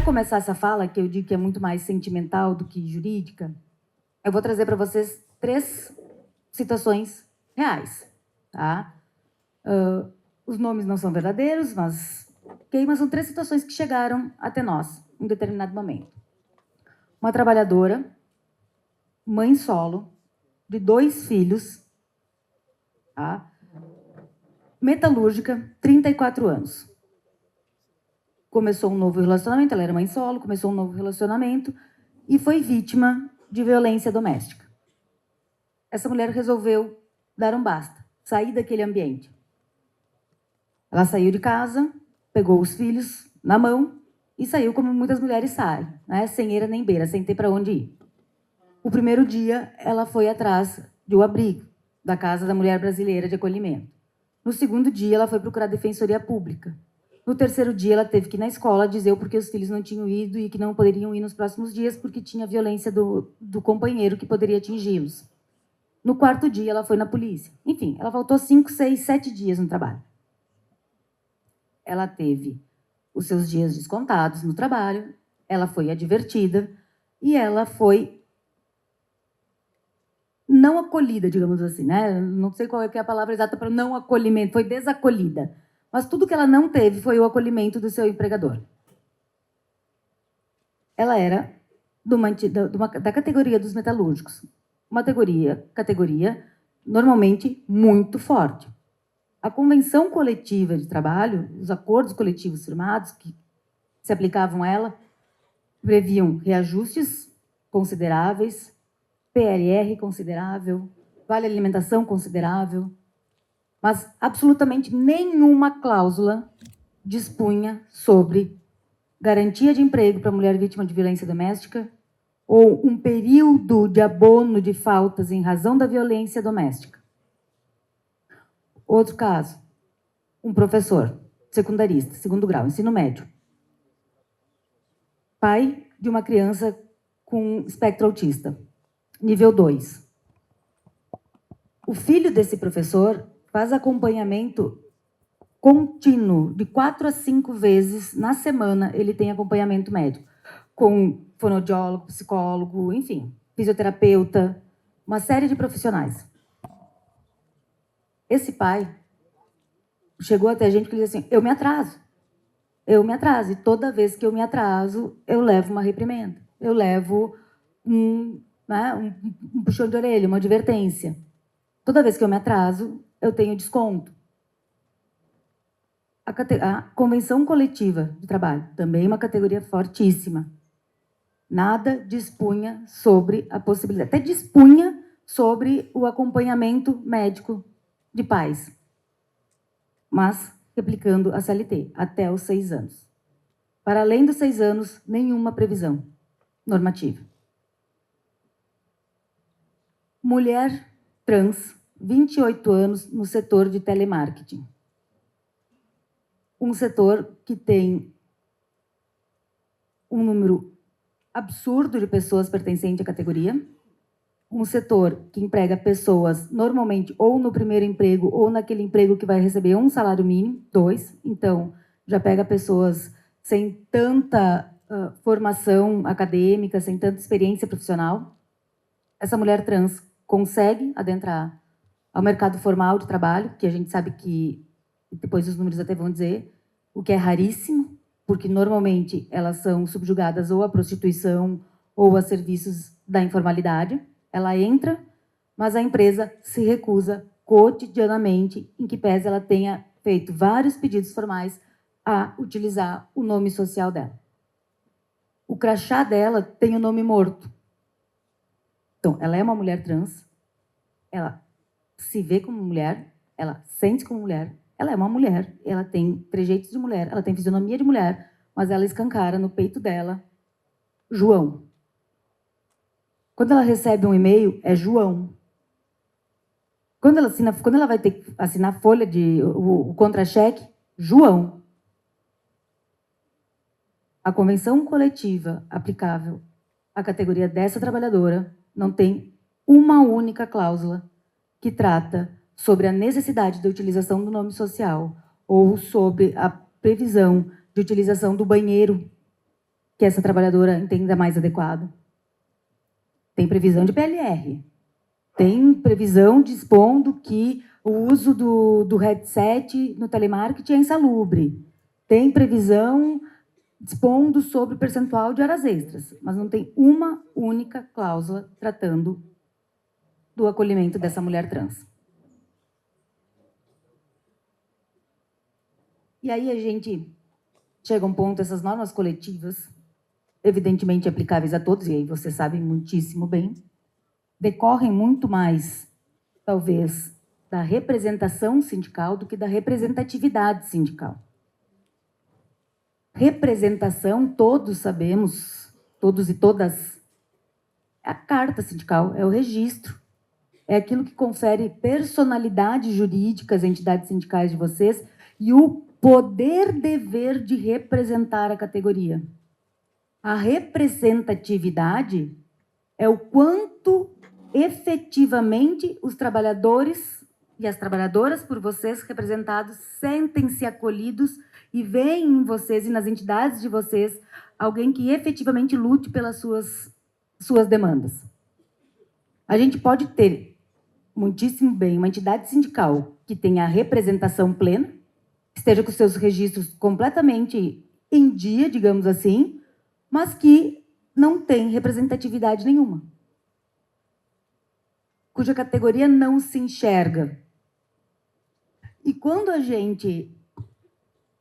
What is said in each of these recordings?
começar essa fala, que eu digo que é muito mais sentimental do que jurídica, eu vou trazer para vocês 3 situações reais, tá? Os nomes não são verdadeiros, mas são 3 situações que chegaram até nós em um determinado momento. Uma trabalhadora, mãe solo, de 2 filhos, tá? Metalúrgica, 34 anos. Começou um novo relacionamento, ela era mãe solo, começou um novo relacionamento e foi vítima de violência doméstica. Essa mulher resolveu dar um basta, sair daquele ambiente. Ela saiu de casa, pegou os filhos na mão e saiu como muitas mulheres saem, né? Sem eira nem beira, sem ter para onde ir. O primeiro dia, ela foi atrás de um abrigo, da Casa da Mulher Brasileira de Acolhimento. No segundo dia, ela foi procurar a Defensoria Pública. No terceiro dia, ela teve que ir na escola dizer o porquê os filhos não tinham ido e que não poderiam ir nos próximos dias porque tinha violência do companheiro que poderia atingi-los. No quarto dia, ela foi na polícia. Enfim, ela faltou 5, 6, 7 dias no trabalho. Ela teve os seus dias descontados no trabalho, ela foi advertida e ela foi não acolhida, digamos assim, né? Não sei qual é a palavra exata para não acolhimento, foi desacolhida. Mas tudo que ela não teve foi o acolhimento do seu empregador. Ela era da categoria dos metalúrgicos. Uma categoria normalmente muito forte. A convenção coletiva de trabalho, os acordos coletivos firmados que se aplicavam a ela, previam reajustes consideráveis, PLR considerável, vale alimentação considerável, mas absolutamente nenhuma cláusula dispunha sobre garantia de emprego para mulher vítima de violência doméstica ou um período de abono de faltas em razão da violência doméstica. Outro caso, um professor secundarista, segundo grau, ensino médio, pai de uma criança com espectro autista, nível 2. O filho desse professor faz acompanhamento contínuo, de 4 a 5 vezes na semana ele tem acompanhamento médico, com fonoaudiólogo, psicólogo, enfim, fisioterapeuta, uma série de profissionais. Esse pai chegou até a gente que dizia assim, eu me atraso, e toda vez que eu me atraso, eu levo uma reprimenda, eu levo um puxão de orelha, uma advertência. Toda vez que eu me atraso, eu tenho desconto. A convenção coletiva de trabalho, também uma categoria fortíssima. Nada dispunha sobre a possibilidade, até dispunha sobre o acompanhamento médico de pais, mas replicando a CLT, até os 6 anos. Para além dos 6 anos, nenhuma previsão normativa. Mulher trans, 28 anos, no setor de telemarketing. Um setor que tem um número absurdo de pessoas pertencentes à categoria, um setor que emprega pessoas normalmente ou no primeiro emprego ou naquele emprego que vai receber um salário mínimo, 2, então já pega pessoas sem tanta formação acadêmica, sem tanta experiência profissional. Essa mulher trans consegue adentrar ao mercado formal de trabalho, que a gente sabe que, depois os números até vão dizer, o que é raríssimo, porque normalmente elas são subjugadas ou à prostituição ou a serviços da informalidade. Ela entra, mas a empresa se recusa cotidianamente, em que pese ela tenha feito vários pedidos formais, a utilizar o nome social dela. O crachá dela tem o nome morto. Então, ela é uma mulher trans, ela se vê como mulher, ela sente como mulher, ela é uma mulher, ela tem trejeitos de mulher, ela tem fisionomia de mulher, mas ela escancara no peito dela João. Quando ela recebe um e-mail, é João. Quando ela vai ter que assinar a folha o contra-cheque, João. A convenção coletiva aplicável à categoria dessa trabalhadora não tem uma única cláusula que trata sobre a necessidade da utilização do nome social ou sobre a previsão de utilização do banheiro que essa trabalhadora entenda mais adequado. Tem previsão de PLR. Tem previsão dispondo que o uso do headset no telemarketing é insalubre. Tem previsão dispondo sobre o percentual de horas extras, mas não tem uma única cláusula tratando do acolhimento dessa mulher trans. E aí a gente chega a um ponto, essas normas coletivas, evidentemente aplicáveis a todos, e aí vocês sabem muitíssimo bem, decorrem muito mais, talvez, da representação sindical do que da representatividade sindical. Representação, todos sabemos, todos e todas, é a carta sindical, é o registro, é aquilo que confere personalidade jurídica às entidades sindicais de vocês e o poder-dever de representar a categoria. A representatividade é o quanto efetivamente os trabalhadores e as trabalhadoras por vocês representados sentem-se acolhidos e veem em vocês e nas entidades de vocês alguém que efetivamente lute pelas suas demandas. A gente pode ter, muitíssimo bem, uma entidade sindical que tenha a representação plena, esteja com seus registros completamente em dia, digamos assim, mas que não tem representatividade nenhuma, cuja categoria não se enxerga. E quando a gente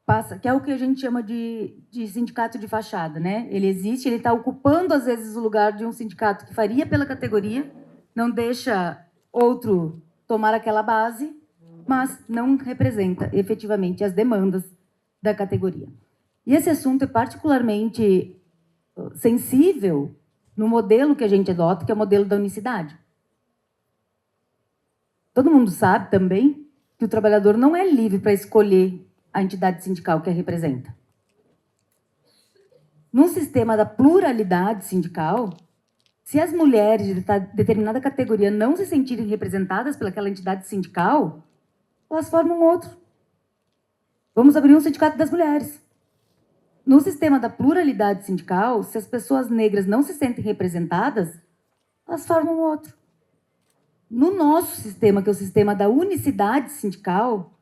passa, que é o que a gente chama de sindicato de fachada, né? Ele existe, ele está ocupando, às vezes, o lugar de um sindicato que faria pela categoria, não deixa outro tomar aquela base, mas não representa efetivamente as demandas da categoria. E esse assunto é particularmente sensível no modelo que a gente adota, que é o modelo da unicidade. Todo mundo sabe também que o trabalhador não é livre para escolher a entidade sindical que a representa. Num sistema da pluralidade sindical, se as mulheres de determinada categoria não se sentirem representadas pelaquela entidade sindical, elas formam outro. Vamos abrir um sindicato das mulheres. No sistema da pluralidade sindical, se as pessoas negras não se sentem representadas, elas formam outro. No nosso sistema, que é o sistema da unicidade sindical,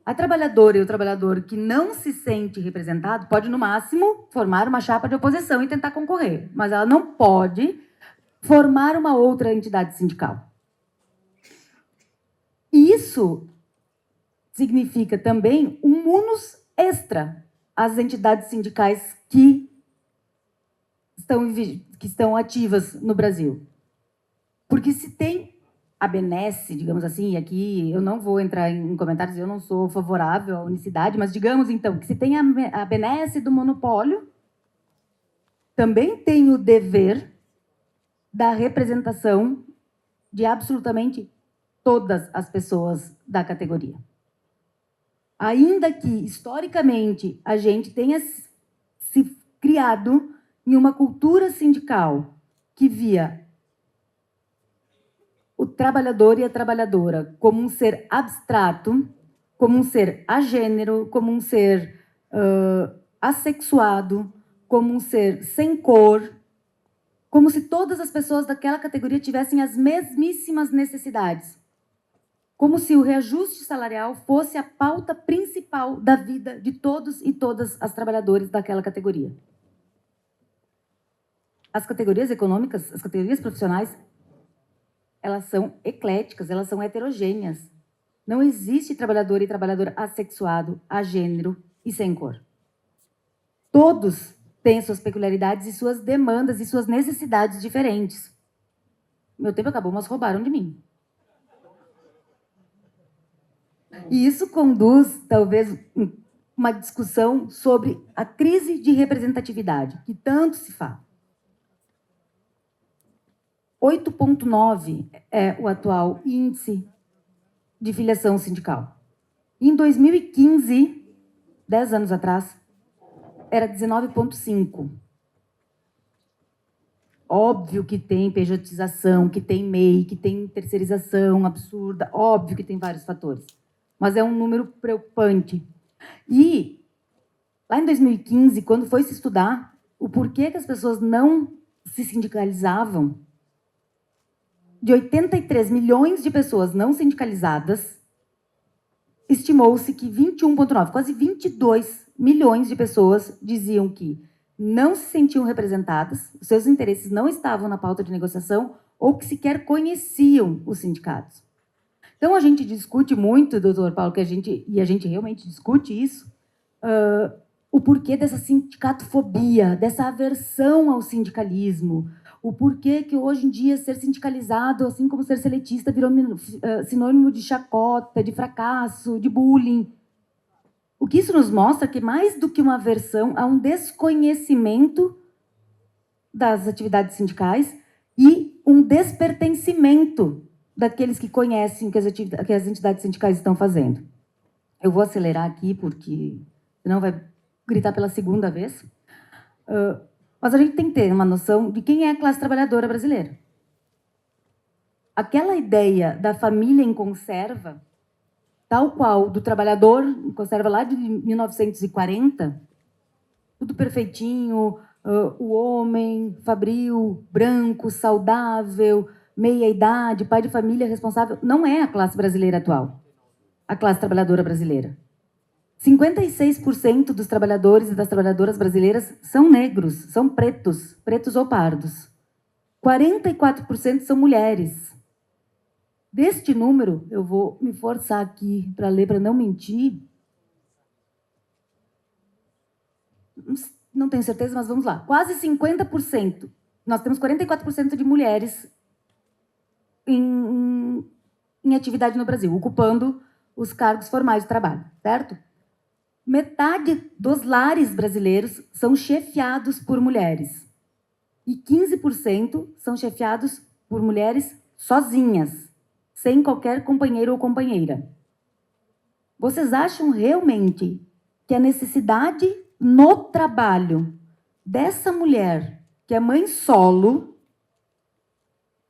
a trabalhadora e o trabalhador que não se sente representado pode, no máximo, formar uma chapa de oposição e tentar concorrer, mas ela não pode formar uma outra entidade sindical. E isso significa também um munus extra às entidades sindicais que estão ativas no Brasil. Porque se tem a benesse, digamos assim, e aqui eu não vou entrar em comentários, eu não sou favorável à unicidade, mas digamos então que se tem a benesse do monopólio, também tem o dever da representação de absolutamente todas as pessoas da categoria. Ainda que, historicamente, a gente tenha se criado em uma cultura sindical que via o trabalhador e a trabalhadora como um ser abstrato, como um ser agênero, como um ser assexuado, como um ser sem cor, como se todas as pessoas daquela categoria tivessem as mesmíssimas necessidades. Como se o reajuste salarial fosse a pauta principal da vida de todos e todas as trabalhadores daquela categoria. As categorias econômicas, as categorias profissionais, elas são ecléticas, elas são heterogêneas. Não existe trabalhador e trabalhador assexuado, agênero e sem cor. Todos têm suas peculiaridades e suas demandas e suas necessidades diferentes. Meu tempo acabou, mas roubaram de mim. E isso conduz, talvez, uma discussão sobre a crise de representatividade, que tanto se fala. 8,9 é o atual índice de filiação sindical. Em 2015, 10 anos atrás, era 19,5. Óbvio que tem pejotização, que tem MEI, que tem terceirização absurda, óbvio que tem vários fatores. Mas é um número preocupante. E, lá em 2015, quando foi se estudar o porquê que as pessoas não se sindicalizavam, de 83 milhões de pessoas não sindicalizadas, estimou-se que 21,9, quase 22 milhões de pessoas diziam que não se sentiam representadas, seus interesses não estavam na pauta de negociação ou que sequer conheciam os sindicatos. Então, a gente discute muito, doutor Paulo, a gente realmente discute isso, o porquê dessa sindicatofobia, dessa aversão ao sindicalismo, o porquê que hoje em dia ser sindicalizado, assim como ser seletista, virou sinônimo de chacota, de fracasso, de bullying. O que isso nos mostra é que, mais do que uma aversão, há um desconhecimento das atividades sindicais e um despertencimento daqueles que conhecem o que as entidades sindicais estão fazendo. Eu vou acelerar aqui, porque senão vai gritar pela segunda vez. Mas a gente tem que ter uma noção de quem é a classe trabalhadora brasileira. Aquela ideia da família em conserva, tal qual do trabalhador em conserva lá de 1940, tudo perfeitinho, o homem fabril, branco, saudável, meia-idade, pai de família responsável, não é a classe brasileira atual, a classe trabalhadora brasileira. 56% dos trabalhadores e das trabalhadoras brasileiras são negros, são pretos, pretos ou pardos. 44% são mulheres. Deste número, eu vou me forçar aqui para ler, para não mentir. Não tenho certeza, mas vamos lá. Quase 50%. Nós temos 44% de mulheres em atividade no Brasil, ocupando os cargos formais de trabalho, certo? Metade dos lares brasileiros são chefiados por mulheres. E 15% são chefiados por mulheres sozinhas, sem qualquer companheiro ou companheira. Vocês acham realmente que a necessidade no trabalho dessa mulher, que é mãe solo,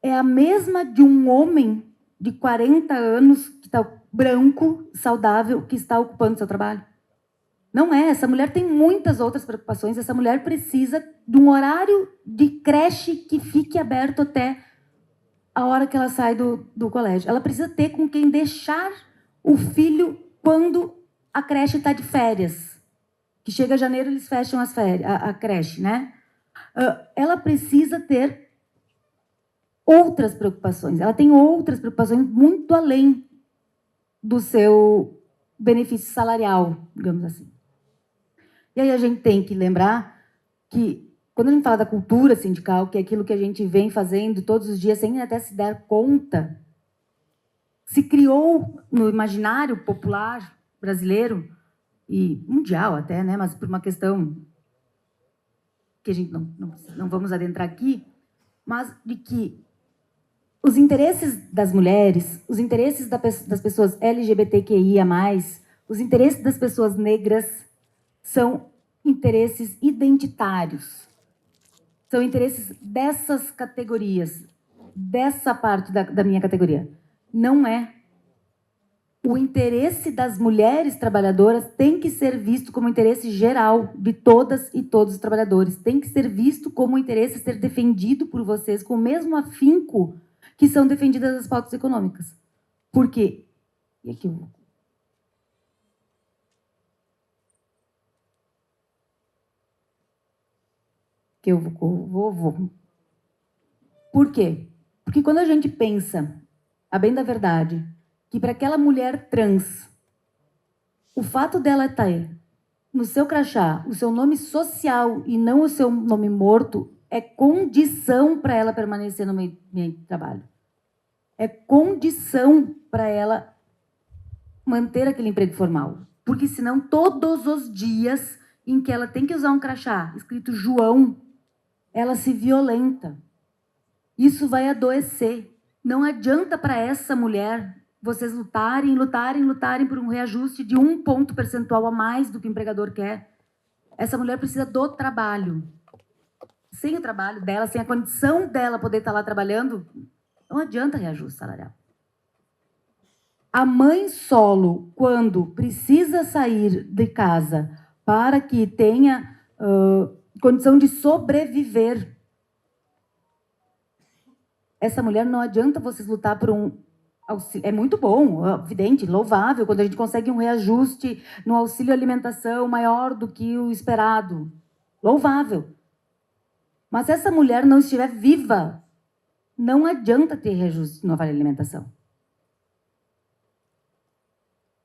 é a mesma de um homem de 40 anos, que está branco, saudável, que está ocupando seu trabalho? Não é. Essa mulher tem muitas outras preocupações. Essa mulher precisa de um horário de creche que fique aberto até a hora que ela sai do colégio. Ela precisa ter com quem deixar o filho quando a creche está de férias. Que chega janeiro, eles fecham as férias, a creche, né? Ela precisa ter outras preocupações. Ela tem outras preocupações muito além do seu benefício salarial, digamos assim. E aí a gente tem que lembrar que, quando a gente fala da cultura sindical, que é aquilo que a gente vem fazendo todos os dias, sem até se dar conta, se criou no imaginário popular brasileiro, e mundial até, né? Mas por uma questão que a gente não vamos adentrar aqui, mas de que os interesses das mulheres, os interesses das pessoas LGBTQIA+, os interesses das pessoas negras são interesses identitários. São interesses dessas categorias, dessa parte da minha categoria. Não é. O interesse das mulheres trabalhadoras tem que ser visto como interesse geral de todas e todos os trabalhadores. Tem que ser visto como interesse a ser defendido por vocês com o mesmo afinco que são defendidas as pautas econômicas. Por quê? E aqui eu vou. Que eu vou. Por quê? Porque quando a gente pensa, a bem da verdade, que para aquela mulher trans, o fato dela ter no seu crachá o seu nome social e não o seu nome morto é condição para ela permanecer no meio de trabalho. É condição para ela manter aquele emprego formal. Porque senão, todos os dias em que ela tem que usar um crachá escrito João, ela se violenta. Isso vai adoecer. Não adianta para essa mulher vocês lutarem por um reajuste de 1 ponto percentual a mais do que o empregador quer. Essa mulher precisa do trabalho. Sem o trabalho dela, sem a condição dela poder estar lá trabalhando, não adianta reajuste salarial. A mãe solo, quando precisa sair de casa para que tenha condição de sobreviver. Essa mulher, não adianta vocês lutar por um auxílio. É muito bom, evidente, louvável, quando a gente consegue um reajuste no auxílio alimentação maior do que o esperado. Louvável. Mas se essa mulher não estiver viva, não adianta ter reajuste no vale alimentação.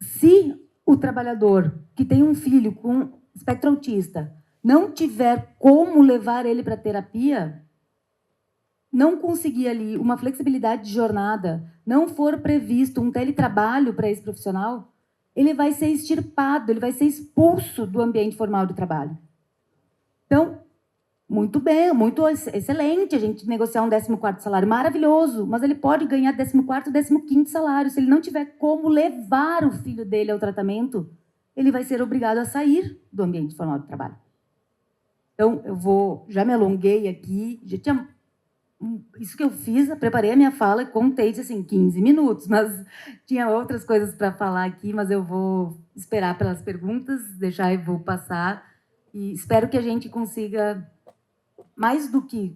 Se o trabalhador que tem um filho com espectro autista não tiver como levar ele para terapia, não conseguir ali uma flexibilidade de jornada, não for previsto um teletrabalho para esse profissional, ele vai ser extirpado, ele vai ser expulso do ambiente formal de trabalho. Então, muito bem, muito excelente a gente negociar um 14º salário, maravilhoso, mas ele pode ganhar 14º, 15º salário. Se ele não tiver como levar o filho dele ao tratamento, ele vai ser obrigado a sair do ambiente formal de trabalho. Então, já me alonguei aqui, já tinha isso que eu fiz, eu preparei a minha fala e contei assim 15 minutos, mas tinha outras coisas para falar aqui, mas eu vou esperar pelas perguntas, deixar e vou passar, e espero que a gente consiga, mais do que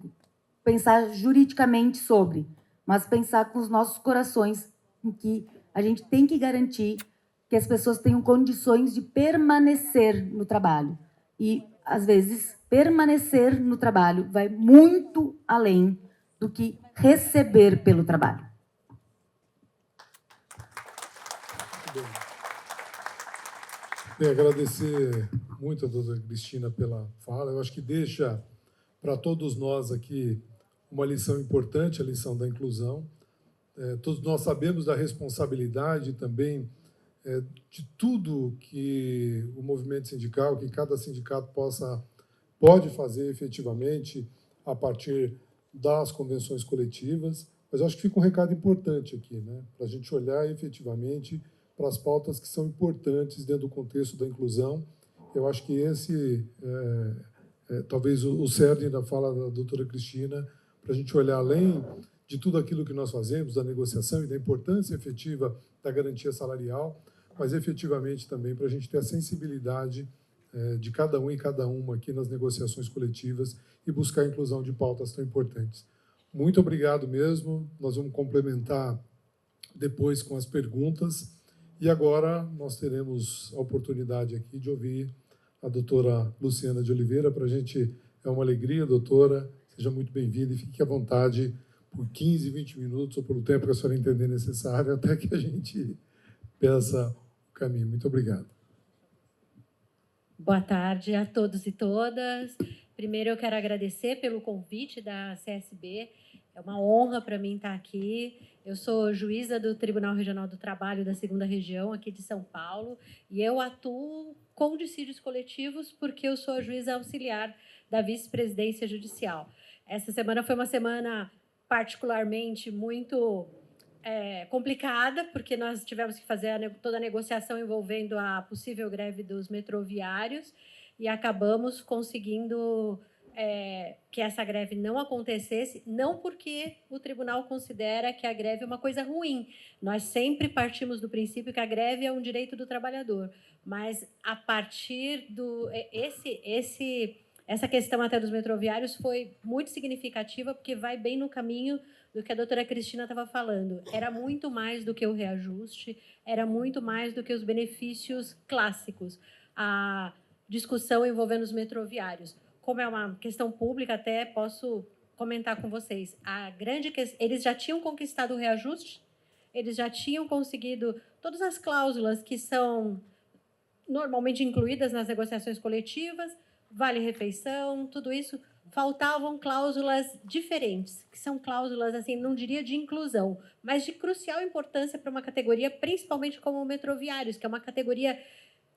pensar juridicamente sobre, mas pensar com os nossos corações, em que a gente tem que garantir que as pessoas tenham condições de permanecer no trabalho. E, às vezes, permanecer no trabalho vai muito além do que receber pelo trabalho. Bem, agradecer muito a doutora Cristina pela fala. Eu acho que deixa para todos nós aqui uma lição importante, a lição da inclusão. Todos nós sabemos da responsabilidade também de tudo que o movimento sindical, que cada sindicato pode fazer efetivamente a partir das convenções coletivas, mas eu acho que fica um recado importante aqui, né, para a gente olhar efetivamente para as pautas que são importantes dentro do contexto da inclusão. Eu acho que esse talvez o cerne da fala da doutora Cristina, para a gente olhar além de tudo aquilo que nós fazemos, da negociação e da importância efetiva da garantia salarial, mas efetivamente também para a gente ter a sensibilidade de cada um e cada uma aqui nas negociações coletivas e buscar a inclusão de pautas tão importantes. Muito obrigado mesmo. Nós vamos complementar depois com as perguntas. E agora nós teremos a oportunidade aqui de ouvir a doutora Luciana de Oliveira. Para a gente é uma alegria, doutora. Seja muito bem-vinda e fique à vontade por 15, 20 minutos ou pelo tempo que a senhora entender necessário, até que a gente peça o caminho. Muito obrigado. Boa tarde a todos e todas. Primeiro, eu quero agradecer pelo convite da CSB. É uma honra para mim estar aqui. Eu sou juíza do Tribunal Regional do Trabalho da 2ª Região, aqui de São Paulo, e eu atuo com dissídios coletivos porque eu sou a juíza auxiliar da Vice-Presidência Judicial. Essa semana foi uma semana particularmente muito complicada, porque nós tivemos que fazer toda a negociação envolvendo a possível greve dos metroviários e acabamos conseguindo que essa greve não acontecesse, não porque o tribunal considera que a greve é uma coisa ruim. Nós sempre partimos do princípio que a greve é um direito do trabalhador, mas a partir do... Essa questão até dos metroviários foi muito significativa, porque vai bem no caminho do que a doutora Cristina estava falando. Era muito mais do que o reajuste, era muito mais do que os benefícios clássicos. A discussão envolvendo os metroviários. Como é uma questão pública, até posso comentar com vocês. Eles já tinham conquistado o reajuste, eles já tinham conseguido todas as cláusulas que são normalmente incluídas nas negociações coletivas, vale-refeição, tudo isso. Faltavam cláusulas diferentes, que são cláusulas, assim, não diria de inclusão, mas de crucial importância para uma categoria, principalmente como metroviários, que é uma categoria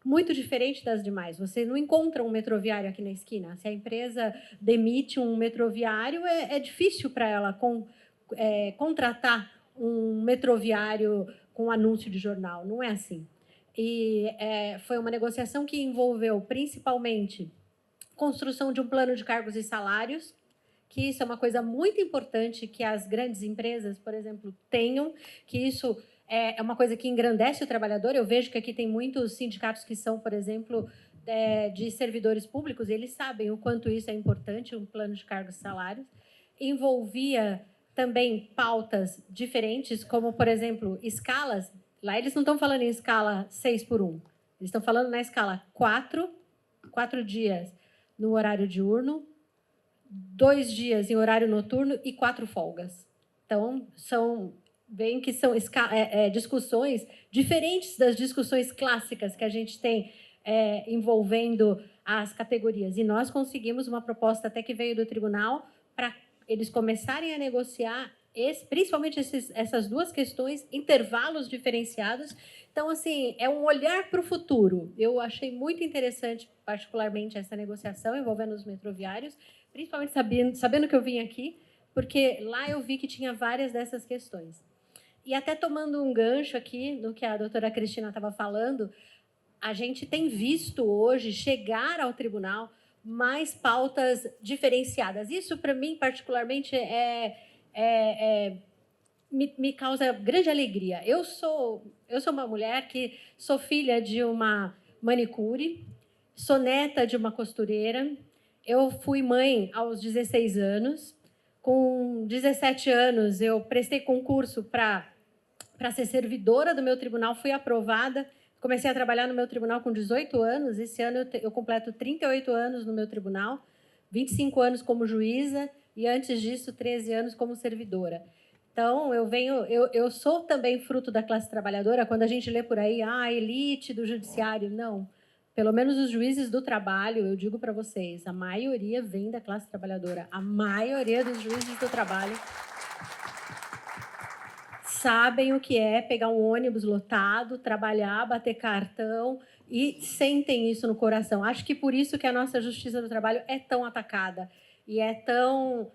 muito diferente das demais. Você não encontra um metroviário aqui na esquina. Se a empresa demite um metroviário, é difícil para ela contratar um metroviário com anúncio de jornal. Não é assim. E foi uma negociação que envolveu, principalmente, construção de um plano de cargos e salários, que isso é uma coisa muito importante que as grandes empresas, por exemplo, tenham, que isso é uma coisa que engrandece o trabalhador. Eu vejo que aqui tem muitos sindicatos que são, por exemplo, de servidores públicos, eles sabem o quanto isso é importante, um plano de cargos e salários. Envolvia também pautas diferentes, como, por exemplo, escalas. Lá eles não estão falando em escala 6:1. Eles estão falando na escala 4 dias no horário diurno, 2 dias em horário noturno e 4 folgas. Então, bem que são discussões diferentes das discussões clássicas que a gente tem envolvendo as categorias. E nós conseguimos uma proposta até que veio do tribunal para eles começarem a negociar principalmente essas duas questões, intervalos diferenciados. Então, assim, é um olhar para o futuro. Eu achei muito interessante, particularmente, essa negociação envolvendo os metroviários, principalmente sabendo que eu vim aqui, porque lá eu vi que tinha várias dessas questões. E até tomando um gancho aqui no que a doutora Cristina estava falando, a gente tem visto hoje chegar ao tribunal mais pautas diferenciadas. Isso, para mim, particularmente, me causa grande alegria. Eu sou uma mulher que sou filha de uma manicure, sou neta de uma costureira, eu fui mãe aos 16 anos. Com 17 anos, eu prestei concurso para ser servidora do meu tribunal, fui aprovada. Comecei a trabalhar no meu tribunal com 18 anos. Esse ano eu completo 38 anos no meu tribunal, 25 anos como juíza e, antes disso, 13 anos como servidora. Então, eu sou também fruto da classe trabalhadora. Quando a gente lê por aí, a elite do judiciário, não. Pelo menos os juízes do trabalho, eu digo para vocês, a maioria vem da classe trabalhadora. A maioria dos juízes do trabalho sabem o que é pegar um ônibus lotado, trabalhar, bater cartão e sentem isso no coração. Acho que por isso que a nossa Justiça do Trabalho é tão atacada e é tão,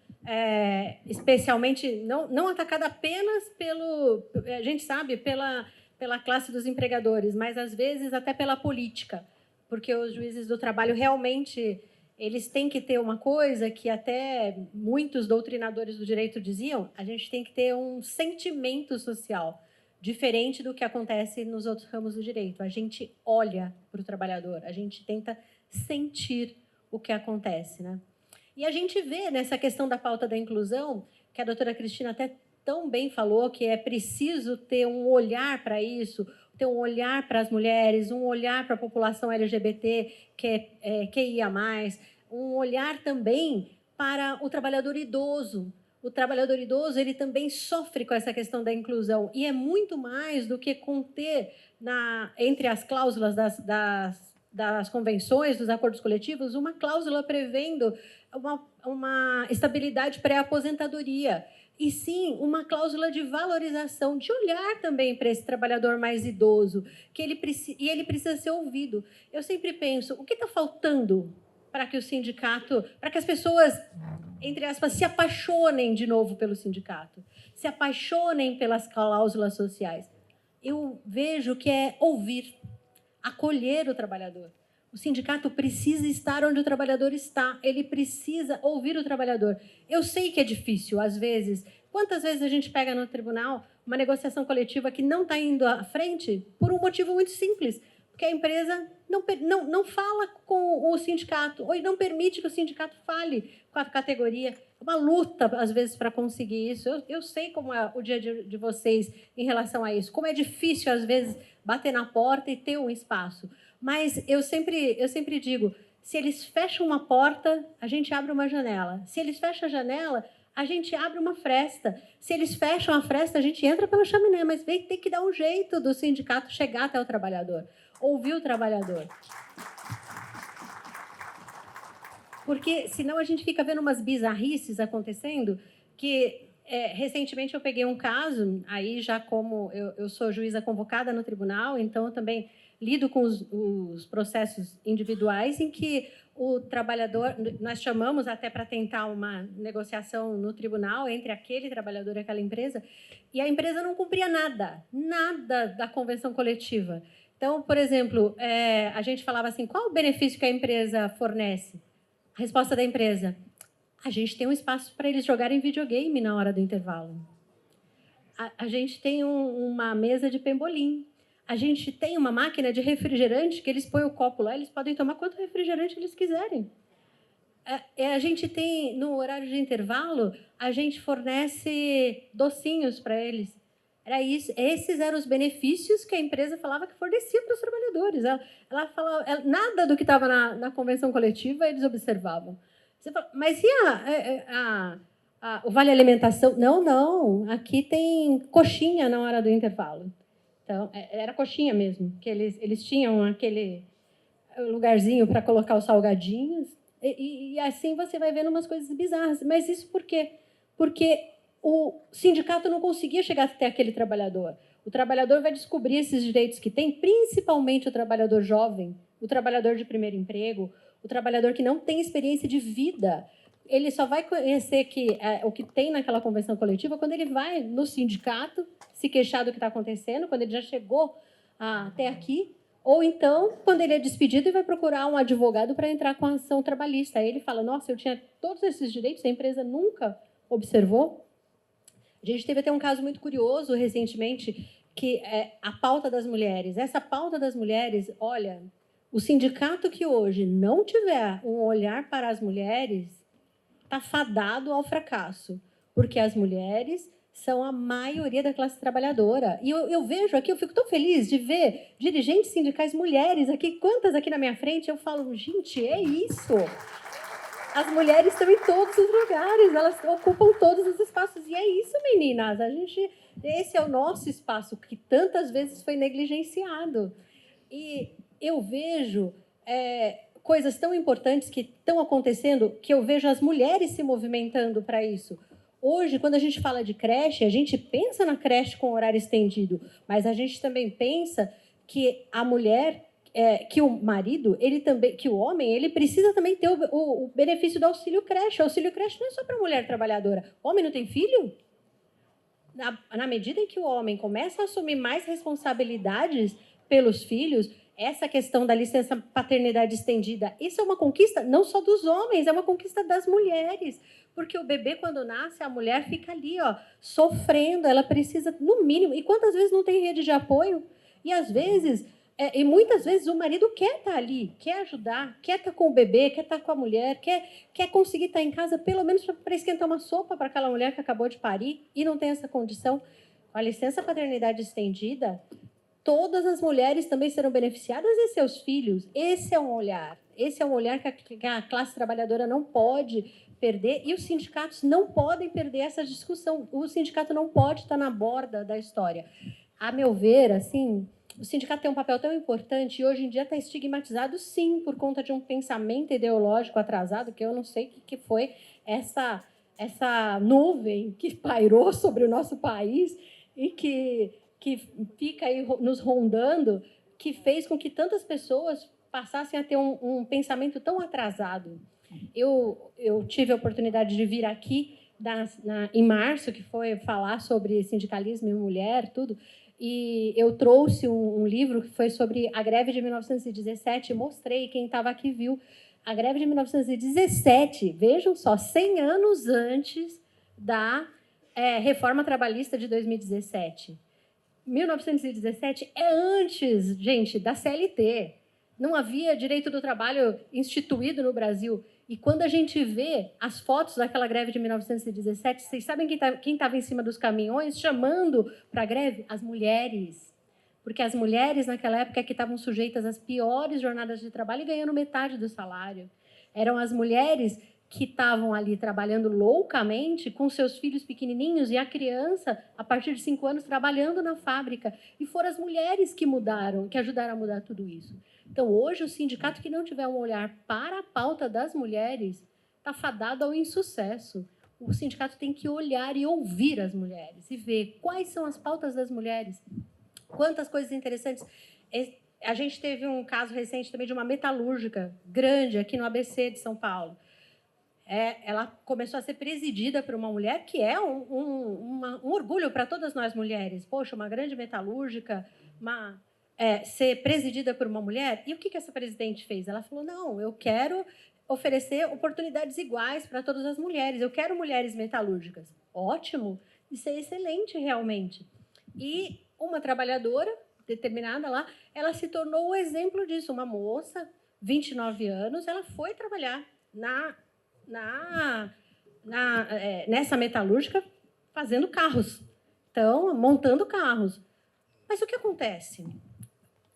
especialmente, não atacada apenas a gente sabe, pela classe dos empregadores, mas às vezes até pela política, porque os juízes do trabalho realmente eles têm que ter uma coisa que até muitos doutrinadores do direito diziam, a gente tem que ter um sentimento social, diferente do que acontece nos outros ramos do direito. A gente olha para o trabalhador, a gente tenta sentir o que acontece, né? E a gente vê nessa questão da pauta da inclusão, que a doutora Cristina até tão bem falou, que é preciso ter um olhar para isso, ter um olhar para as mulheres, um olhar para a população LGBT, que ia mais, um olhar também para o trabalhador idoso. O trabalhador idoso ele também sofre com essa questão da inclusão, e é muito mais do que conter entre as cláusulas das convenções, dos acordos coletivos, uma cláusula prevendo uma estabilidade pré-aposentadoria, e sim uma cláusula de valorização, de olhar também para esse trabalhador mais idoso, que ele precisa ser ouvido. Eu sempre penso, o que está faltando para que o sindicato, para que as pessoas, entre aspas, se apaixonem de novo pelo sindicato, se apaixonem pelas cláusulas sociais? Eu vejo que é ouvir, acolher o trabalhador. O sindicato precisa estar onde o trabalhador está, ele precisa ouvir o trabalhador. Eu sei que é difícil, às vezes. Quantas vezes a gente pega no tribunal uma negociação coletiva que não está indo à frente por um motivo muito simples, porque a empresa não fala com o sindicato, ou não permite que o sindicato fale com a categoria. É uma luta, às vezes, para conseguir isso. Eu sei como é o dia de vocês em relação a isso, como é difícil, às vezes, bater na porta e ter um espaço. Mas eu sempre digo, se eles fecham uma porta, a gente abre uma janela. Se eles fecham a janela, a gente abre uma fresta. Se eles fecham a fresta, a gente entra pela chaminé, mas tem que dar um jeito do sindicato chegar até o trabalhador, ouvir o trabalhador. Porque senão a gente fica vendo umas bizarrices acontecendo, que recentemente eu peguei um caso, aí já como eu sou juíza convocada no tribunal, então eu também lido com os processos individuais em que o trabalhador, nós chamamos até para tentar uma negociação no tribunal entre aquele trabalhador e aquela empresa, e a empresa não cumpria nada da convenção coletiva. Então, por exemplo, a gente falava assim, qual o benefício que a empresa fornece? A resposta da empresa, a gente tem um espaço para eles jogarem videogame na hora do intervalo. A gente tem uma mesa de pembolim. A gente tem uma máquina de refrigerante que eles põem o copo lá, eles podem tomar quanto refrigerante eles quiserem. A gente tem, no horário de intervalo, a gente fornece docinhos para eles. Era isso, esses eram os benefícios que a empresa falava que fornecia para os trabalhadores. Ela falava, nada do que estava na convenção coletiva eles observavam. Você fala, mas e o vale alimentação? Não, aqui tem coxinha na hora do intervalo. Então, era coxinha mesmo, que eles tinham aquele lugarzinho para colocar os salgadinhos. E assim você vai vendo umas coisas bizarras. Mas isso por quê? Porque o sindicato não conseguia chegar até aquele trabalhador. O trabalhador vai descobrir esses direitos que tem, principalmente o trabalhador jovem, o trabalhador de primeiro emprego, o trabalhador que não tem experiência de vida. Ele só vai conhecer o que tem naquela convenção coletiva quando ele vai no sindicato se queixar do que está acontecendo, quando ele já chegou até aqui, ou então, quando ele é despedido e vai procurar um advogado para entrar com a ação trabalhista. Aí ele fala, nossa, eu tinha todos esses direitos, a empresa nunca observou. A gente teve até um caso muito curioso recentemente, que é a pauta das mulheres. Essa pauta das mulheres, olha, o sindicato que hoje não tiver um olhar para as mulheres está fadado ao fracasso, porque as mulheres são a maioria da classe trabalhadora. E eu vejo aqui, eu fico tão feliz de ver dirigentes sindicais mulheres aqui, quantas aqui na minha frente, eu falo, gente, é isso. As mulheres estão em todos os lugares, elas ocupam todos os espaços. E é isso, meninas, esse é o nosso espaço, que tantas vezes foi negligenciado. E eu vejo coisas tão importantes que estão acontecendo, que eu vejo as mulheres se movimentando para isso. Hoje, quando a gente fala de creche, a gente pensa na creche com horário estendido, mas a gente também pensa que a mulher, que o marido, que o homem, ele precisa também ter o benefício do auxílio creche. O auxílio creche não é só para a mulher trabalhadora. O homem não tem filho? Na medida em que o homem começa a assumir mais responsabilidades pelos filhos, essa questão da licença paternidade estendida, isso é uma conquista não só dos homens, é uma conquista das mulheres. Porque o bebê, quando nasce, a mulher fica ali, sofrendo, ela precisa, no mínimo. E quantas vezes não tem rede de apoio? E às vezes, e muitas vezes o marido quer estar ali, quer ajudar, quer estar com o bebê, quer estar com a mulher, quer conseguir estar em casa, pelo menos para esquentar uma sopa para aquela mulher que acabou de parir e não tem essa condição. Com a licença paternidade estendida, todas as mulheres também serão beneficiadas e seus filhos. Esse é um olhar que a classe trabalhadora não pode perder, e os sindicatos não podem perder essa discussão. O sindicato não pode estar na borda da história. A meu ver, assim, o sindicato tem um papel tão importante e hoje em dia está estigmatizado, sim, por conta de um pensamento ideológico atrasado, que eu não sei o que foi essa nuvem que pairou sobre o nosso país e que fica aí nos rondando, que fez com que tantas pessoas passassem a ter um pensamento tão atrasado. Eu tive a oportunidade de vir aqui em março, que foi falar sobre sindicalismo e mulher, tudo, e eu trouxe um livro que foi sobre a greve de 1917, mostrei, quem estava aqui viu. A greve de 1917, vejam só, 100 anos antes da reforma trabalhista de 2017. 1917 é antes, gente, da CLT. Não havia direito do trabalho instituído no Brasil. E quando a gente vê as fotos daquela greve de 1917, vocês sabem quem estava em cima dos caminhões chamando para a greve? As mulheres. Porque as mulheres, naquela época, que estavam sujeitas às piores jornadas de trabalho e ganhando metade do salário. Eram as mulheres que estavam ali trabalhando loucamente com seus filhos pequenininhos e a criança, a partir de 5 anos, trabalhando na fábrica. E foram as mulheres que ajudaram a mudar tudo isso. Então, hoje, o sindicato que não tiver um olhar para a pauta das mulheres está fadado ao insucesso. O sindicato tem que olhar e ouvir as mulheres e ver quais são as pautas das mulheres. Quantas coisas interessantes. A gente teve um caso recente também de uma metalúrgica grande aqui no ABC de São Paulo. Ela começou a ser presidida por uma mulher, que é um orgulho para todas nós mulheres. Poxa, uma grande metalúrgica, ser presidida por uma mulher. E o que essa presidente fez? Ela falou, não, eu quero oferecer oportunidades iguais para todas as mulheres. Eu quero mulheres metalúrgicas. Ótimo, isso é excelente, realmente. E uma trabalhadora determinada lá, ela se tornou o exemplo disso. Uma moça, 29 anos, ela foi trabalhar nessa metalúrgica fazendo carros. Então, montando carros. Mas o que acontece?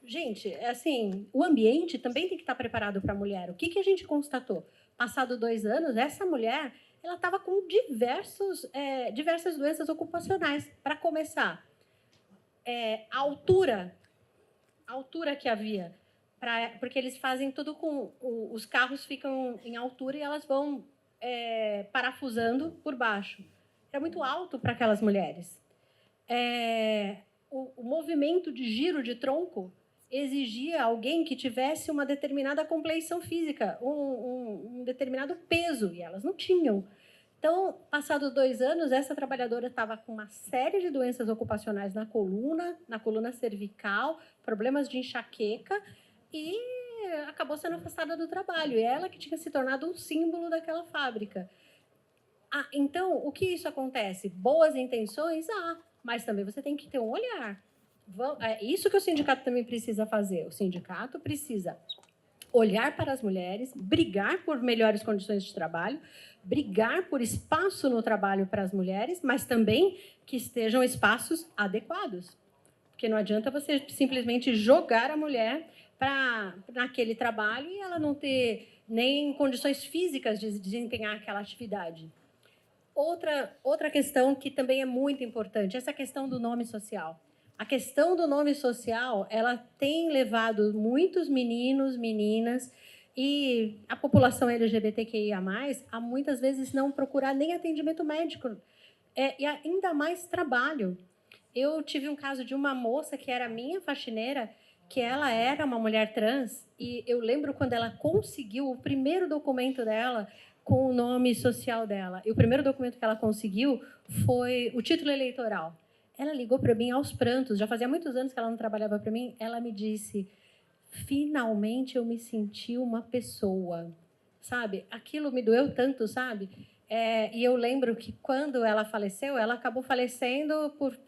Gente, assim, o ambiente também tem que estar preparado para a mulher. O que a gente constatou? Passado 2 anos, essa mulher ela estava com diversas doenças ocupacionais. Para começar, a altura que havia, porque eles fazem tudo com... Os carros ficam em altura e elas vão parafusando por baixo. Era muito alto para aquelas mulheres. O movimento de giro de tronco exigia alguém que tivesse uma determinada compleição física, um determinado peso, e elas não tinham. Então, passados 2 anos, essa trabalhadora estava com uma série de doenças ocupacionais na coluna cervical, problemas de enxaqueca, e acabou sendo afastada do trabalho. E ela que tinha se tornado um símbolo daquela fábrica. Então, o que isso acontece? Boas intenções? Mas também você tem que ter um olhar. É isso que o sindicato também precisa fazer. O sindicato precisa olhar para as mulheres, brigar por melhores condições de trabalho, brigar por espaço no trabalho para as mulheres, mas também que estejam espaços adequados. Porque não adianta você simplesmente jogar a mulher naquele trabalho e ela não ter nem condições físicas de desempenhar aquela atividade. Outra questão que também é muito importante, essa questão do nome social. A questão do nome social, ela tem levado muitos meninos, meninas e a população LGBTQIA+, a muitas vezes não procurar nem atendimento médico, e ainda mais trabalho. Eu tive um caso de uma moça que era minha faxineira, que ela era uma mulher trans, e eu lembro quando ela conseguiu o primeiro documento dela com o nome social dela. E o primeiro documento que ela conseguiu foi o título eleitoral. Ela ligou para mim aos prantos, já fazia muitos anos que ela não trabalhava para mim, ela me disse, finalmente eu me senti uma pessoa, sabe? Aquilo me doeu tanto, sabe? E eu lembro que quando ela faleceu, ela acabou falecendo por...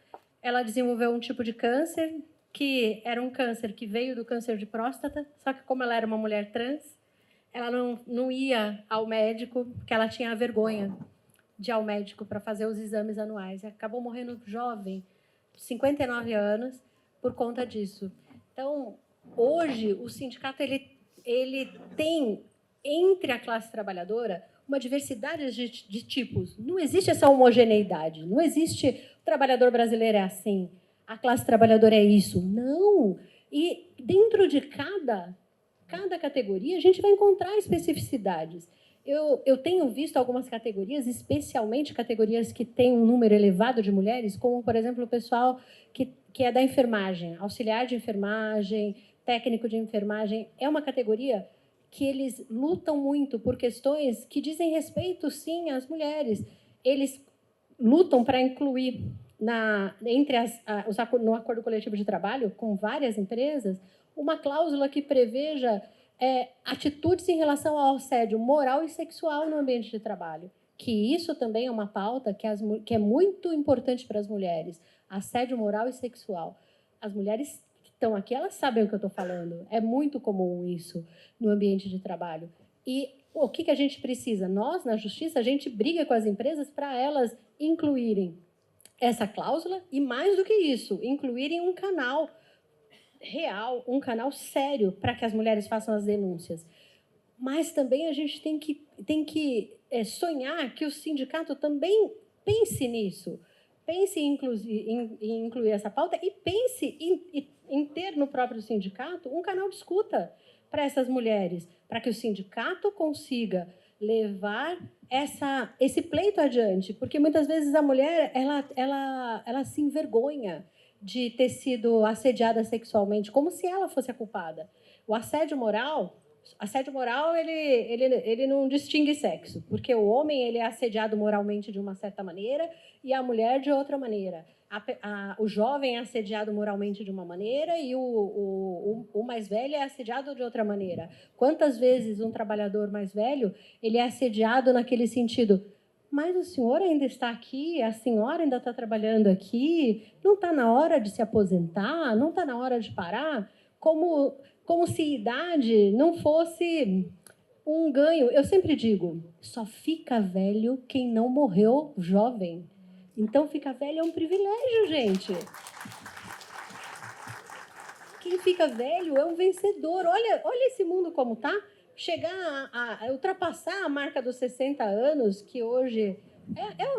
Ela desenvolveu um tipo de câncer, que era um câncer que veio do câncer de próstata, só que como ela era uma mulher trans, ela não ia ao médico, porque ela tinha vergonha de ir ao médico para fazer os exames anuais. E acabou morrendo jovem, 59 anos, por conta disso. Então, hoje, o sindicato ele tem, entre a classe trabalhadora, uma diversidade de tipos. Não existe essa homogeneidade. Não existe o trabalhador brasileiro é assim, a classe trabalhadora é isso. Não! E dentro de cada categoria, a gente vai encontrar especificidades. Eu tenho visto algumas categorias, especialmente categorias que têm um número elevado de mulheres, como, por exemplo, o pessoal que é da enfermagem, auxiliar de enfermagem, técnico de enfermagem. É uma categoria que eles lutam muito por questões que dizem respeito, sim, às mulheres. Eles lutam para incluir no acordo coletivo de trabalho, com várias empresas, uma cláusula que preveja atitudes em relação ao assédio moral e sexual no ambiente de trabalho. Que isso também é uma pauta que é muito importante para as mulheres. Assédio moral e sexual. As mulheres que estão aqui, elas sabem o que eu estou falando. É muito comum isso no ambiente de trabalho. E o que a gente precisa? Nós, na Justiça, a gente briga com as empresas para elas incluírem essa cláusula e, mais do que isso, incluírem um canal real, um canal sério para que as mulheres façam as denúncias. Mas também a gente tem que sonhar que o sindicato também pense nisso, pense em incluir essa pauta e pense em ter no próprio sindicato um canal de escuta para essas mulheres, para que o sindicato consiga levar esse pleito adiante, porque muitas vezes a mulher ela se envergonha de ter sido assediada sexualmente, como se ela fosse a culpada. O assédio moral ele não distingue sexo, porque o homem ele é assediado moralmente de uma certa maneira e a mulher de outra maneira. O jovem é assediado moralmente de uma maneira e o mais velho é assediado de outra maneira. Quantas vezes um trabalhador mais velho ele é assediado naquele sentido? mas o senhor ainda está aqui, a senhora ainda está trabalhando aqui, não está na hora de se aposentar, não está na hora de parar, como se idade não fosse um ganho. Eu sempre digo, só fica velho quem não morreu jovem. Então, ficar velho é um privilégio, gente. Quem fica velho é um vencedor. Olha esse mundo como tá. Chegar a ultrapassar a marca dos 60 anos, que hoje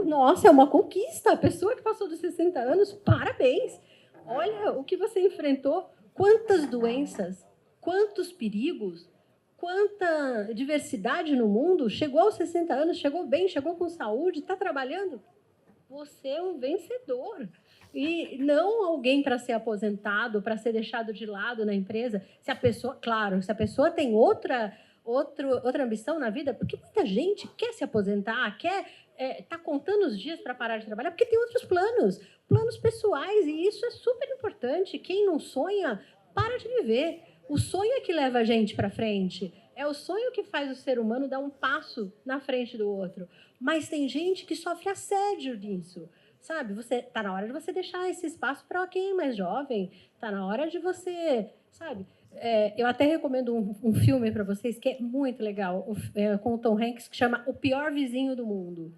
nossa, é uma conquista. A pessoa que passou dos 60 anos, parabéns. Olha o que você enfrentou, quantas doenças, quantos perigos, quanta diversidade no mundo. Chegou aos 60 anos, chegou bem, chegou com saúde, está trabalhando. Você é um vencedor. E não alguém para ser aposentado, para ser deixado de lado na empresa. Se a pessoa tem outra ambição na vida, porque muita gente quer se aposentar, tá contando os dias para parar de trabalhar, porque tem outros planos pessoais, e isso é super importante. Quem não sonha, para de viver. O sonho é que leva a gente para frente. É o sonho que faz o ser humano dar um passo na frente do outro. Mas tem gente que sofre assédio nisso, sabe? Tá na hora de você deixar esse espaço para quem é mais jovem. Tá na hora de você, sabe? Eu até recomendo um filme para vocês que é muito legal, com o Tom Hanks, que chama O Pior Vizinho do Mundo.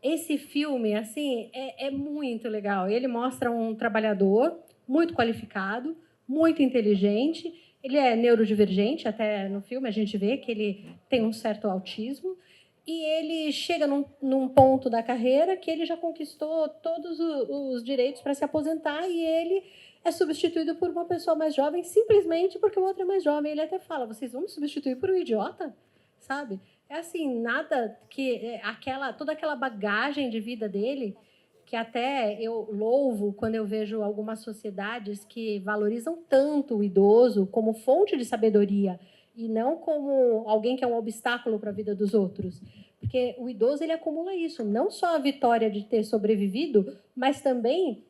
Esse filme, assim, é muito legal. Ele mostra um trabalhador muito qualificado, muito inteligente. Ele é neurodivergente, até no filme a gente vê que ele tem um certo autismo. E ele chega num ponto da carreira que ele já conquistou todos os direitos para se aposentar, e ele é substituído por uma pessoa mais jovem simplesmente porque o outro é mais jovem. Ele até fala, vocês vão me substituir por um idiota? Sabe? É assim, nada que toda aquela bagagem de vida dele, que até eu louvo quando eu vejo algumas sociedades que valorizam tanto o idoso como fonte de sabedoria e não como alguém que é um obstáculo para a vida dos outros. Porque o idoso ele acumula isso, não só a vitória de ter sobrevivido, mas também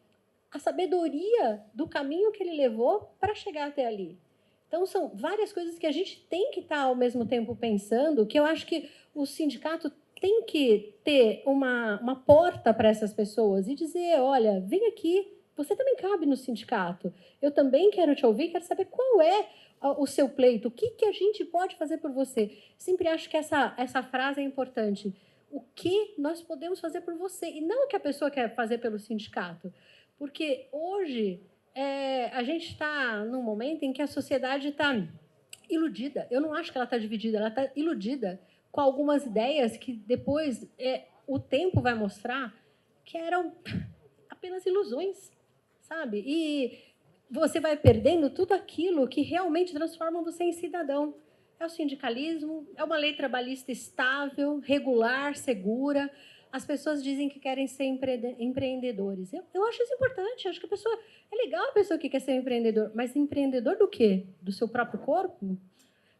a sabedoria do caminho que ele levou para chegar até ali. Então, são várias coisas que a gente tem que estar, ao mesmo tempo, pensando, que eu acho que o sindicato tem que ter uma porta para essas pessoas e dizer, olha, vem aqui, você também cabe no sindicato. Eu também quero te ouvir, quero saber qual é o seu pleito, o que a gente pode fazer por você. Sempre acho que essa frase é importante. O que nós podemos fazer por você? E não o que a pessoa quer fazer pelo sindicato. Porque hoje a gente está num momento em que a sociedade está iludida. Eu não acho que ela está dividida, ela está iludida com algumas ideias que depois o tempo vai mostrar que eram apenas ilusões, sabe? E você vai perdendo tudo aquilo que realmente transforma você em cidadão. É o sindicalismo, é uma lei trabalhista estável, regular, segura. As pessoas dizem que querem ser empreendedores. Eu acho isso importante. Acho que é legal a pessoa que quer ser empreendedor, mas empreendedor do quê? Do seu próprio corpo?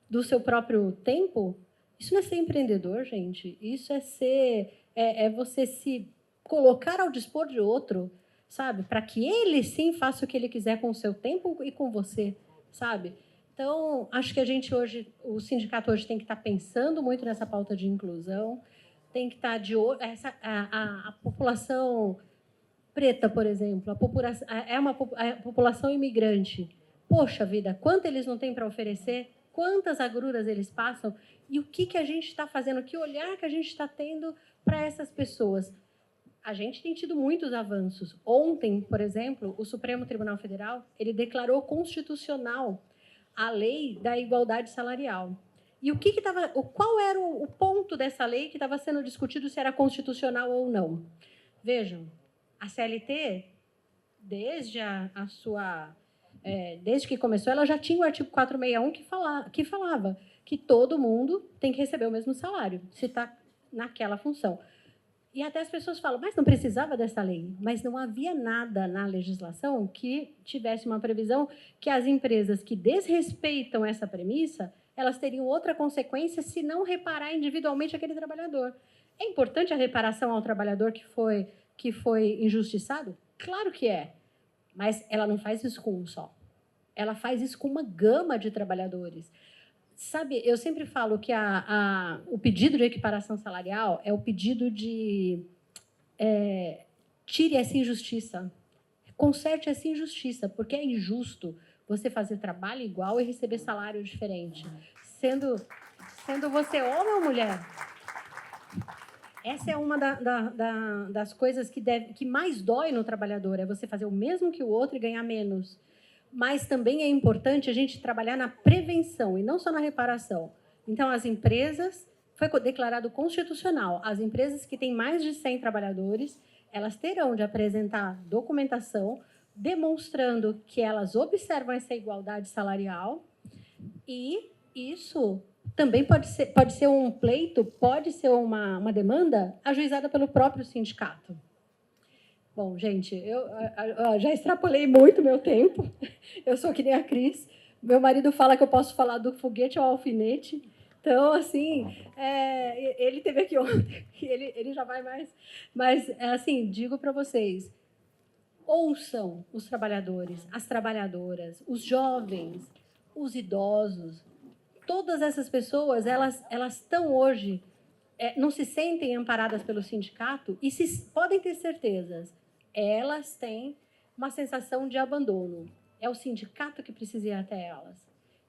Do seu próprio tempo? Isso não é ser empreendedor, gente. Isso é você se colocar ao dispor de outro, sabe? Para que ele sim faça o que ele quiser com o seu tempo e com você, sabe? Então, acho que o sindicato hoje tem que estar pensando muito nessa pauta de inclusão, tem que estar de olho. A população preta, por exemplo, a população imigrante. Poxa vida, quanto eles não têm para oferecer, quantas agruras eles passam, e o que a gente está fazendo, que olhar que a gente está tendo para essas pessoas. A gente tem tido muitos avanços. Ontem, por exemplo, o Supremo Tribunal Federal ele declarou constitucional a lei da igualdade salarial. E qual era o ponto dessa lei que estava sendo discutido se era constitucional ou não? Vejam, a CLT, desde desde que começou, ela já tinha o artigo 461 que falava que todo mundo tem que receber o mesmo salário, se está naquela função. E até as pessoas falam, mas não precisava dessa lei. Mas não havia nada na legislação que tivesse uma previsão que as empresas que desrespeitam essa premissa, elas teriam outra consequência se não reparar individualmente aquele trabalhador. É importante a reparação ao trabalhador que foi injustiçado? Claro que é. Mas ela não faz isso com um só. Ela faz isso com uma gama de trabalhadores. sabe, eu sempre falo que o pedido de equiparação salarial é o pedido de tire essa injustiça, conserte essa injustiça, porque é injusto você fazer trabalho igual e receber salário diferente, sendo você homem ou mulher. Essa é uma das coisas que mais dói no trabalhador, é você fazer o mesmo que o outro e ganhar menos. Mas também é importante a gente trabalhar na prevenção e não só na reparação. Então, as empresas, foi declarado constitucional, as empresas que têm mais de 100 trabalhadores, elas terão de apresentar documentação demonstrando que elas observam essa igualdade salarial, e isso também pode ser um pleito, pode ser uma demanda ajuizada pelo próprio sindicato. Bom, gente, eu já extrapolei muito meu tempo. Eu sou que nem a Cris. Meu marido fala que eu posso falar do foguete ao alfinete. Então, assim, ele teve aqui ontem, ele já vai mais. Mas, assim, digo para vocês, ouçam os trabalhadores, as trabalhadoras, os jovens, os idosos. Todas essas pessoas, elas estão hoje, não se sentem amparadas pelo sindicato e podem ter certezas, elas têm uma sensação de abandono. É o sindicato que precisa ir até elas.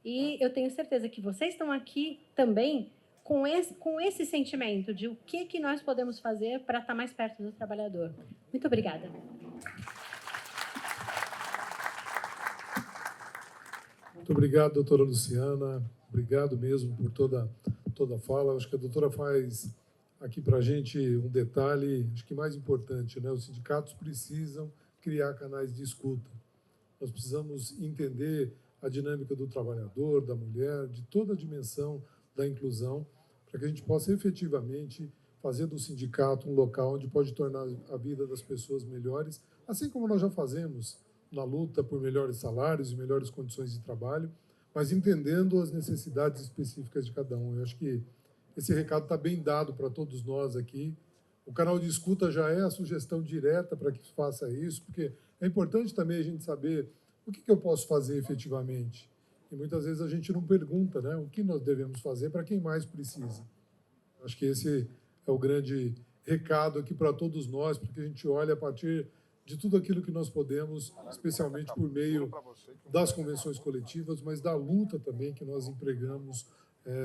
E eu tenho certeza que vocês estão aqui também com esse sentimento de o que nós podemos fazer para estar mais perto do trabalhador. Muito obrigada. Muito obrigado, doutora Luciana. Obrigado mesmo por toda a fala. Acho que a doutora faz aqui para a gente um detalhe, acho que mais importante, né? Os sindicatos precisam criar canais de escuta. Nós precisamos entender a dinâmica do trabalhador, da mulher, de toda a dimensão da inclusão, para que a gente possa efetivamente fazer do sindicato um local onde pode tornar a vida das pessoas melhores, assim como nós já fazemos na luta por melhores salários e melhores condições de trabalho, mas entendendo as necessidades específicas de cada um. Eu acho que esse recado está bem dado para todos nós aqui. O canal de escuta já é a sugestão direta para que faça isso, porque é importante também a gente saber o que eu posso fazer efetivamente. E muitas vezes a gente não pergunta, né, o que nós devemos fazer para quem mais precisa. Acho que esse é o grande recado aqui para todos nós, porque a gente olha a partir de tudo aquilo que nós podemos, especialmente por meio das convenções coletivas, mas da luta também que nós empregamos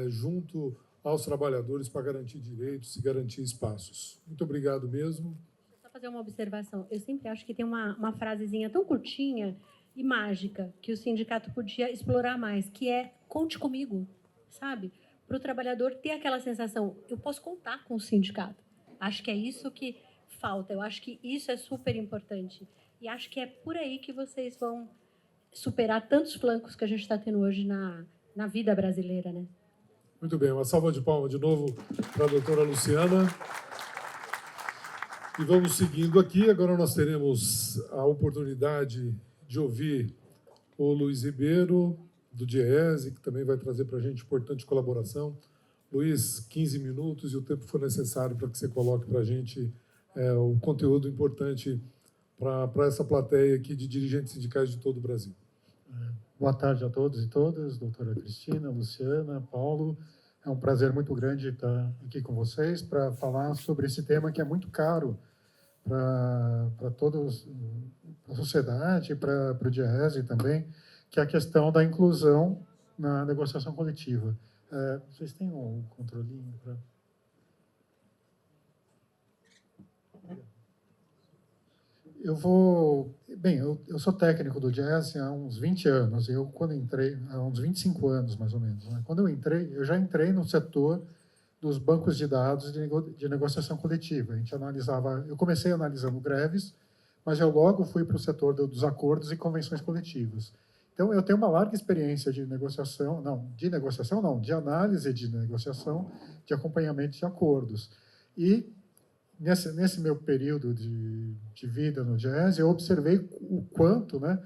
junto aos trabalhadores para garantir direitos e garantir espaços. Muito obrigado mesmo. Só fazer uma observação. Eu sempre acho que tem uma frasezinha tão curtinha e mágica que o sindicato podia explorar mais, que é conte comigo, sabe? Para o trabalhador ter aquela sensação, eu posso contar com o sindicato. Acho que é isso que falta. Eu acho que isso é super importante. E acho que é por aí que vocês vão superar tantos flancos que a gente está tendo hoje na vida brasileira, né? Muito bem, uma salva de palmas de novo para a doutora Luciana. E vamos seguindo aqui. Agora nós teremos a oportunidade de ouvir o Luiz Ribeiro, do DIEESE, que também vai trazer para a gente importante colaboração. Luiz, 15 minutos e o tempo for necessário para que você coloque para a gente o conteúdo importante para essa plateia aqui de dirigentes sindicais de todo o Brasil. Boa tarde a todos e todas, doutora Cristina, Luciana, Paulo. É um prazer muito grande estar aqui com vocês para falar sobre esse tema que é muito caro para todos, para a sociedade, para o DIEESE também, que é a questão da inclusão na negociação coletiva. Vocês têm um controlinho para... Eu sou técnico do DIEESE há uns 20 anos. Quando entrei, há uns 25 anos, mais ou menos, né? Quando eu já entrei no setor dos bancos de dados de negociação coletiva. Eu comecei analisando greves, mas eu logo fui para o setor dos acordos e convenções coletivas. Então, eu tenho uma larga experiência de análise de negociação, de acompanhamento de acordos. E nesse meu período de vida no DIEESE, eu observei o quanto, né,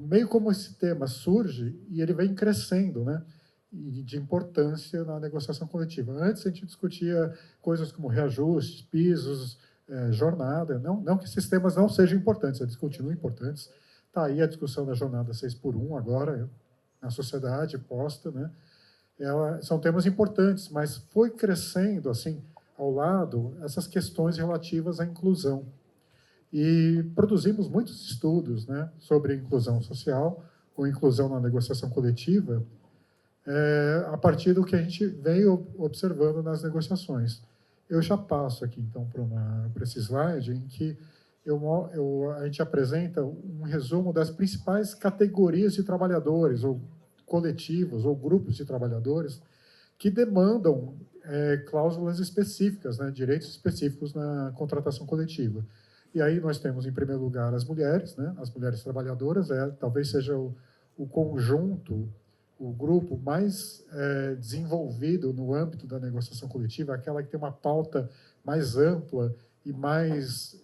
meio como esse tema surge e ele vem crescendo, né, de importância na negociação coletiva. Antes a gente discutia coisas como reajustes, pisos, jornada. Não que esses temas não sejam importantes, eles continuam importantes. Está aí a discussão da jornada 6x1 agora, na sociedade posta, né? São temas importantes, mas foi crescendo assim ao lado essas questões relativas à inclusão. E produzimos muitos estudos, né, sobre inclusão social ou inclusão na negociação coletiva, a partir do que a gente veio observando nas negociações. Eu já passo aqui, então, para esse slide, em que a gente apresenta um resumo das principais categorias de trabalhadores, ou coletivos, ou grupos de trabalhadores, que demandam cláusulas específicas, né, direitos específicos na contratação coletiva. E aí nós temos, em primeiro lugar, as mulheres, né, as mulheres trabalhadoras, talvez seja o conjunto, o grupo mais desenvolvido no âmbito da negociação coletiva, aquela que tem uma pauta mais ampla e mais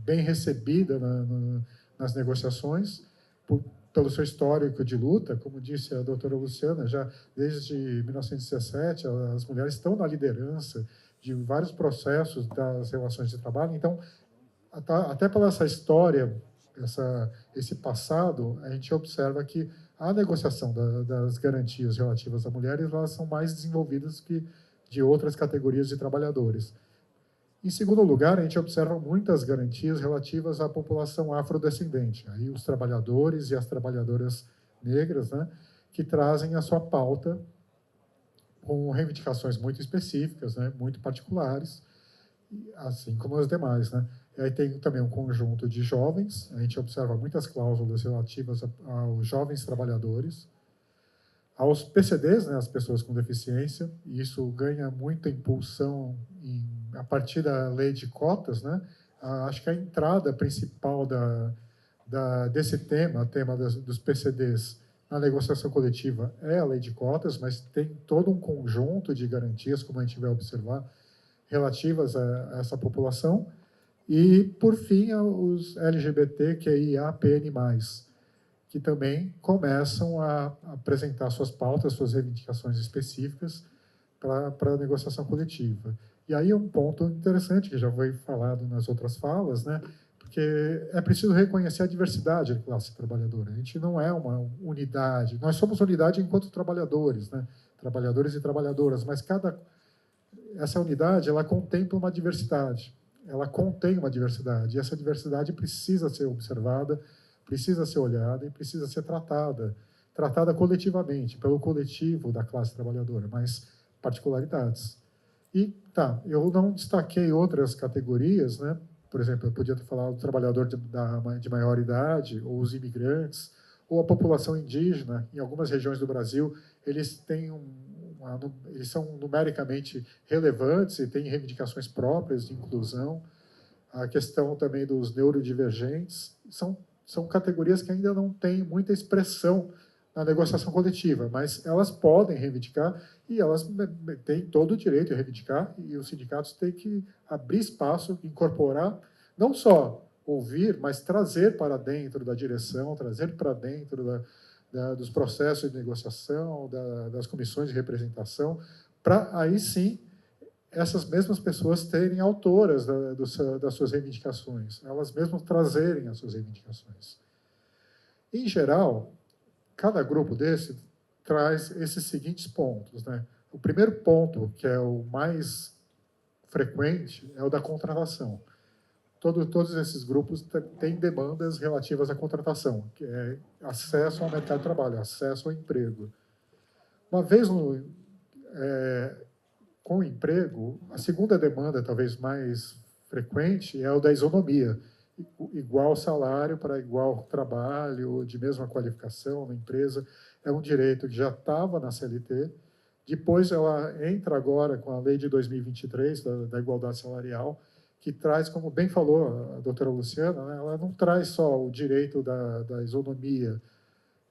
bem recebida nas negociações, pelo seu histórico de luta. Como disse a doutora Luciana, já desde 1917, as mulheres estão na liderança de vários processos das relações de trabalho. Então, até pela essa história, esse passado, a gente observa que a negociação das garantias relativas a mulheres, elas são mais desenvolvidas que de outras categorias de trabalhadores. Em segundo lugar, a gente observa muitas garantias relativas à população afrodescendente, aí os trabalhadores e as trabalhadoras negras, né, que trazem a sua pauta com reivindicações muito específicas, né, muito particulares, assim como as demais, né. E aí tem também um conjunto de jovens, a gente observa muitas cláusulas relativas aos jovens trabalhadores, aos PCDs, né, as pessoas com deficiência, e isso ganha muita impulsão a partir da lei de cotas, né. Acho que a entrada principal desse tema dos PCDs na negociação coletiva é a lei de cotas, mas tem todo um conjunto de garantias, como a gente vai observar, relativas a essa população. E, por fim, os LGBTQIAPN+, que também começam a apresentar suas pautas, suas reivindicações específicas para a negociação coletiva. E aí um ponto interessante, que já foi falado nas outras falas, né? Porque é preciso reconhecer a diversidade da classe trabalhadora. A gente não é uma unidade, nós somos unidade enquanto trabalhadores, né? Trabalhadores e trabalhadoras, mas essa unidade, ela contempla uma diversidade. Ela contém uma diversidade, e essa diversidade precisa ser observada, precisa ser olhada e precisa ser tratada coletivamente, pelo coletivo da classe trabalhadora, mas particularidades. E, eu não destaquei outras categorias, né? Por exemplo, eu podia ter falado do trabalhador de maior idade, ou os imigrantes, ou a população indígena. Em algumas regiões do Brasil, eles são numericamente relevantes e têm reivindicações próprias de inclusão. A questão também dos neurodivergentes são categorias que ainda não têm muita expressão na negociação coletiva, mas elas podem reivindicar e elas têm todo o direito de reivindicar, e os sindicatos têm que abrir espaço, incorporar, não só ouvir, mas trazer para dentro da direção, trazer para dentro dos processos de negociação, das comissões de representação, para aí sim essas mesmas pessoas serem autoras das suas reivindicações, elas mesmas trazerem as suas reivindicações. Em geral, cada grupo desse traz esses seguintes pontos, né? O primeiro ponto, que é o mais frequente, é o da contratação. Todos esses grupos têm demandas relativas à contratação, que é acesso ao mercado de trabalho, acesso ao emprego. Uma vez com o emprego, a segunda demanda, talvez mais frequente, é o da isonomia. Igual salário para igual trabalho, de mesma qualificação na empresa. É um direito que já estava na CLT. Depois ela entra agora com a lei de 2023, da igualdade salarial, que traz, como bem falou a doutora Luciana, né, ela não traz só o direito da isonomia,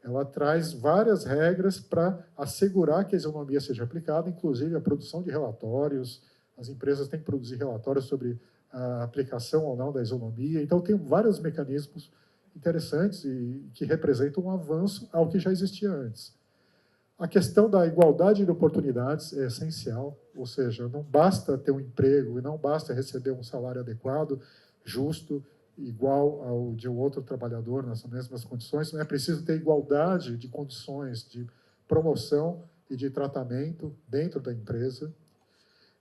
ela traz várias regras para assegurar que a isonomia seja aplicada, inclusive a produção de relatórios. As empresas têm que produzir relatórios sobre a aplicação ou não da isonomia. Então, tem vários mecanismos interessantes e que representam um avanço ao que já existia antes. A questão da igualdade de oportunidades é essencial, ou seja, não basta ter um emprego e não basta receber um salário adequado, justo igual ao de um outro trabalhador nas mesmas condições, é preciso ter igualdade de condições de promoção e de tratamento dentro da empresa.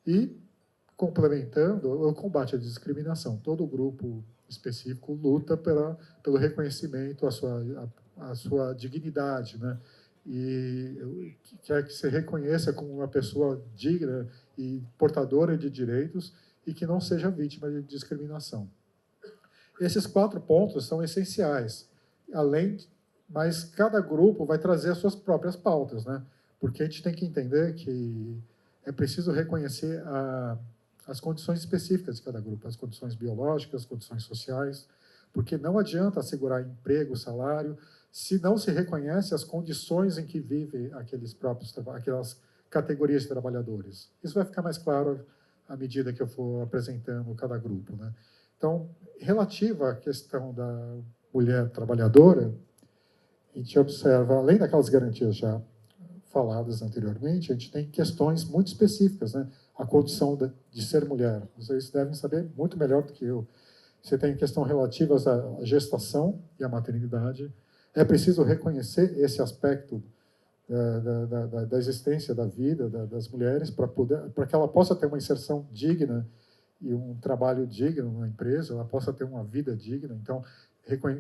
E, complementando, o combate à discriminação. Todo grupo específico luta pelo reconhecimento à sua dignidade, né? E quer que se reconheça como uma pessoa digna e portadora de direitos e que não seja vítima de discriminação. Esses 4 pontos são essenciais, mas cada grupo vai trazer as suas próprias pautas, né? Porque a gente tem que entender que é preciso reconhecer as condições específicas de cada grupo, as condições biológicas, as condições sociais, porque não adianta assegurar emprego, salário, se não se reconhece as condições em que vivem aquelas categorias de trabalhadores. Isso vai ficar mais claro à medida que eu for apresentando cada grupo, né? Então, relativa à questão da mulher trabalhadora, a gente observa, além daquelas garantias já faladas anteriormente, a gente tem questões muito específicas, né? A condição de ser mulher. Vocês devem saber muito melhor do que eu. Você tem questões relativas à gestação e à maternidade. É preciso reconhecer esse aspecto da existência da vida das mulheres para que ela possa ter uma inserção digna e um trabalho digno na empresa, ela possa ter uma vida digna. Então,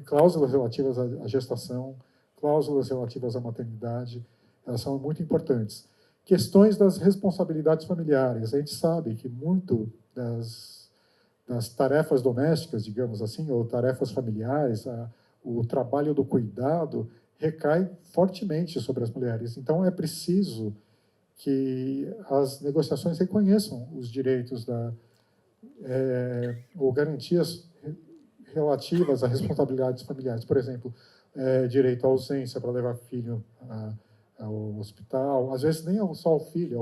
cláusulas relativas à gestação, cláusulas relativas à maternidade, elas são muito importantes. Questões das responsabilidades familiares. A gente sabe que muito das tarefas domésticas, digamos assim, ou tarefas familiares, o trabalho do cuidado recai fortemente sobre as mulheres. Então, é preciso que as negociações reconheçam os direitos ou garantias relativas a responsabilidades familiares. Por exemplo, direito à ausência para levar filho ao hospital. Às vezes nem é só o filho,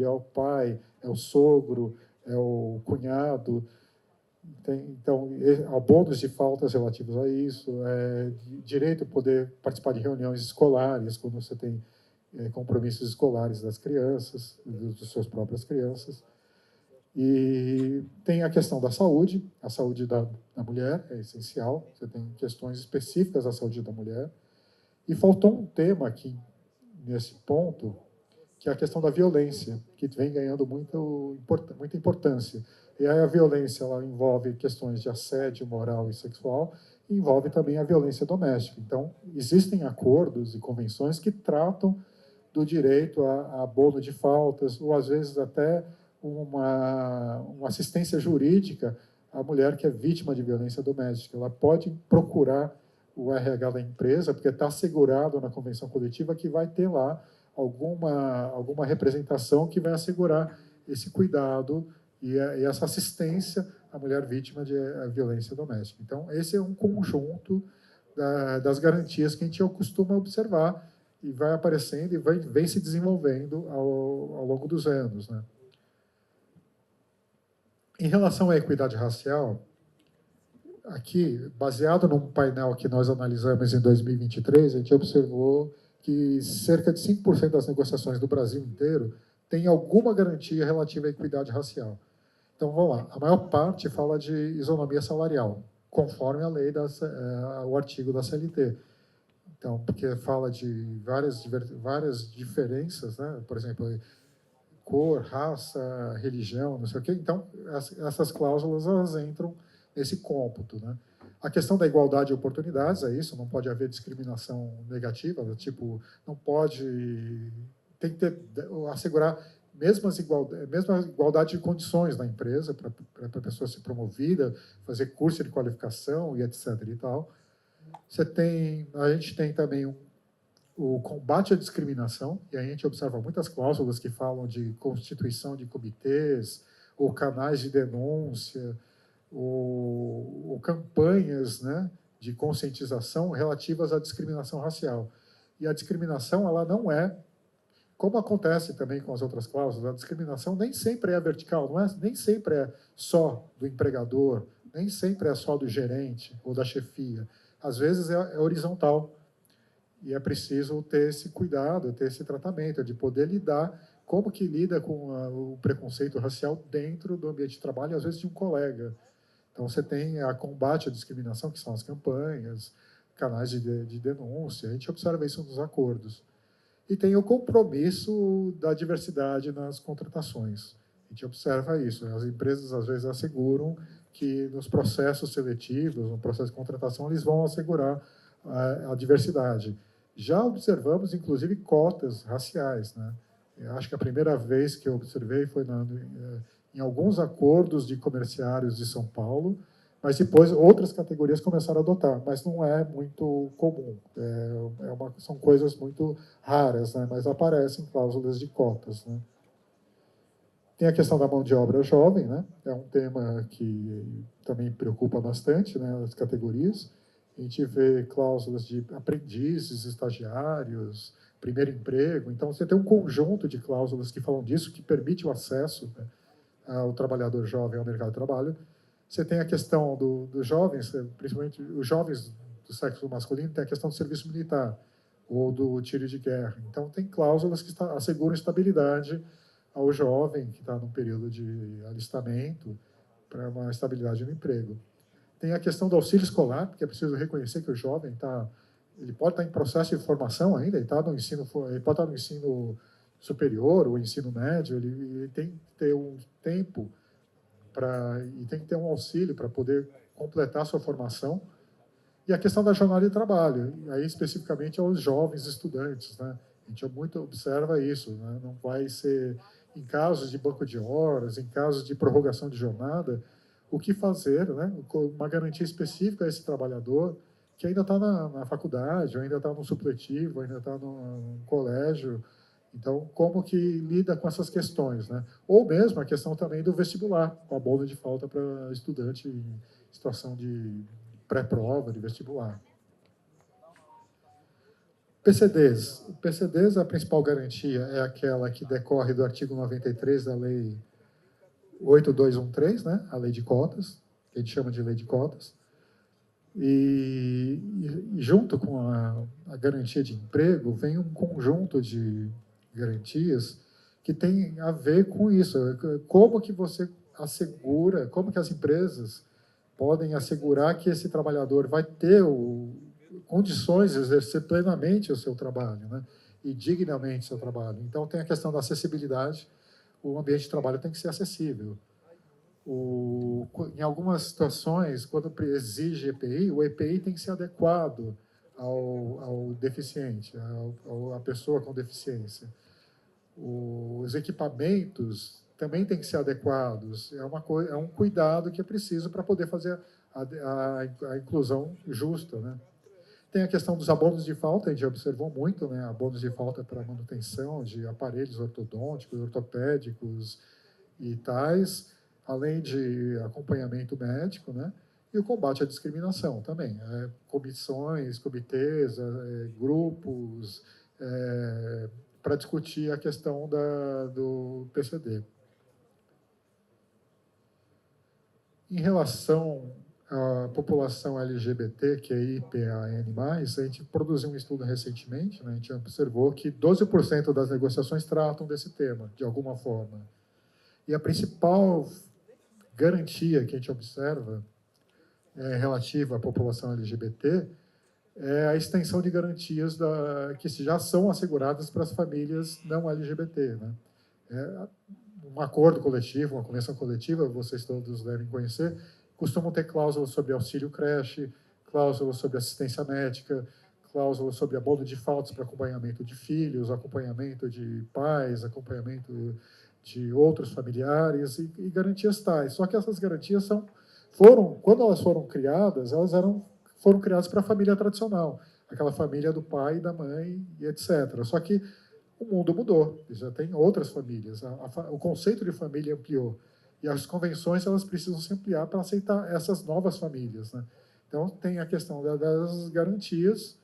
é o pai, é o sogro, é o cunhado. Então, há bônus de faltas relativos a isso, direito a poder participar de reuniões escolares, quando você tem compromissos escolares das crianças, das suas próprias crianças. E tem a questão da saúde, a saúde da mulher é essencial, você tem questões específicas da saúde da mulher. E faltou um tema aqui, nesse ponto, que é a questão da violência, que vem ganhando muita importância. E aí a violência ela envolve questões de assédio moral e sexual, e envolve também a violência doméstica. Então, existem acordos e convenções que tratam do direito a abono de faltas, ou às vezes até uma assistência jurídica à mulher que é vítima de violência doméstica. Ela pode procurar o RH da empresa, porque está assegurado na convenção coletiva que vai ter lá alguma representação que vai assegurar esse cuidado e essa assistência à mulher vítima de violência doméstica. Então, esse é um conjunto das garantias que a gente costuma observar e vai aparecendo e vem se desenvolvendo ao longo dos anos, né? Em relação à equidade racial, aqui, baseado num painel que nós analisamos em 2023, a gente observou que cerca de 5% das negociações do Brasil inteiro tem alguma garantia relativa à equidade racial. Então, vamos lá. A maior parte fala de isonomia salarial, conforme a lei, o artigo da CLT. Então, porque fala de várias diferenças, né? Por exemplo, cor, raça, religião, não sei o quê. Então, essas cláusulas elas entram nesse cômputo, né? A questão da igualdade de oportunidades é isso, não pode haver discriminação negativa, tipo, não pode... Tem que assegurar mesma igualdade de condições na empresa para a pessoa ser promovida, fazer curso de qualificação e etc. e tal. A gente tem também o combate à discriminação, e a gente observa muitas cláusulas que falam de constituição de comitês, ou canais de denúncia, ou campanhas, né, de conscientização relativas à discriminação racial. E a discriminação, ela não é, como acontece também com as outras cláusulas, a discriminação nem sempre é vertical, nem sempre é só do empregador, nem sempre é só do gerente ou da chefia. Às vezes é horizontal. E é preciso ter esse cuidado, ter esse tratamento, de poder lidar, como que lida com o preconceito racial dentro do ambiente de trabalho, às vezes de um colega. Então, você tem a combate à discriminação, que são as campanhas, canais de denúncia, a gente observa isso nos acordos. E tem o compromisso da diversidade nas contratações. A gente observa isso. As empresas, às vezes, asseguram que nos processos seletivos, no processo de contratação, eles vão assegurar a diversidade. Já observamos, inclusive, cotas raciais, né? Eu acho que a primeira vez que eu observei foi em alguns acordos de comerciários de São Paulo, mas depois outras categorias começaram a adotar, mas não é muito comum. São coisas muito raras, né? Mas aparecem cláusulas de cotas, né? Tem a questão da mão de obra jovem, né? É um tema que também preocupa bastante, né, as categorias. A gente vê cláusulas de aprendizes, estagiários, primeiro emprego. Então, você tem um conjunto de cláusulas que falam disso, que permite o acesso, né, ao trabalhador jovem ao mercado de trabalho. Você tem a questão dos jovens, principalmente os jovens do sexo masculino, tem a questão do serviço militar ou do tiro de guerra. Então, tem cláusulas que asseguram estabilidade ao jovem que está num período de alistamento para uma estabilidade no emprego. Tem a questão do auxílio escolar, porque é preciso reconhecer que o jovem ele pode estar em processo de formação ainda, ele pode estar no ensino superior ou ensino médio, ele tem que ter um tempo e tem que ter um auxílio para poder completar a sua formação. E a questão da jornada de trabalho, aí especificamente aos jovens estudantes, né? A gente muito observa isso, né? Não vai ser, em casos de banco de horas, em casos de prorrogação de jornada, o que fazer, né? Uma garantia específica a esse trabalhador que ainda está na faculdade, ou ainda está no supletivo, ainda está no colégio. Então, como que lida com essas questões, né? Ou mesmo a questão também do vestibular, com a bolsa de falta para estudante em situação de pré-prova, de vestibular. PCDs. O PCDs, a principal garantia é aquela que decorre do artigo 93 da Lei 8213, né? A Lei de Cotas, que a gente chama de Lei de Cotas. E junto com a garantia de emprego, vem um conjunto de garantias que tem a ver com isso. Como que você assegura, como que as empresas podem assegurar que esse trabalhador vai ter condições de exercer plenamente o seu trabalho, né? E dignamente o seu trabalho. Então, tem a questão da acessibilidade. O ambiente de trabalho tem que ser acessível. Em algumas situações, quando exige EPI, o EPI tem que ser adequado ao deficiente, à pessoa com deficiência. Os equipamentos também têm que ser adequados. É um cuidado que é preciso para poder fazer a inclusão justa, né? Tem a questão dos abonos de falta, a gente observou muito, né? Abonos de falta para manutenção de aparelhos ortodônticos, ortopédicos e tais, além de acompanhamento médico, né? E o combate à discriminação também. Comissões, comitês, grupos, para discutir a questão do PCD. Em relação à população LGBT, que é IPAN+, a gente produziu um estudo recentemente, né? A gente observou que 12% das negociações tratam desse tema, de alguma forma. E a principal garantia que a gente observa relativa à população LGBT é a extensão de garantias que já são asseguradas para as famílias não LGBT, né? Um acordo coletivo, uma convenção coletiva, vocês todos devem conhecer, costumam ter cláusulas sobre auxílio creche, cláusulas sobre assistência médica, cláusulas sobre abono de faltas para acompanhamento de filhos, acompanhamento de pais, acompanhamento de outros familiares e garantias tais. Só que essas garantias quando elas foram criadas, foram criadas para a família tradicional, aquela família do pai, da mãe e etc. Só que o mundo mudou, já tem outras famílias, o conceito de família ampliou. E as convenções elas precisam se ampliar para aceitar essas novas famílias, né? Então, tem a questão das garantias.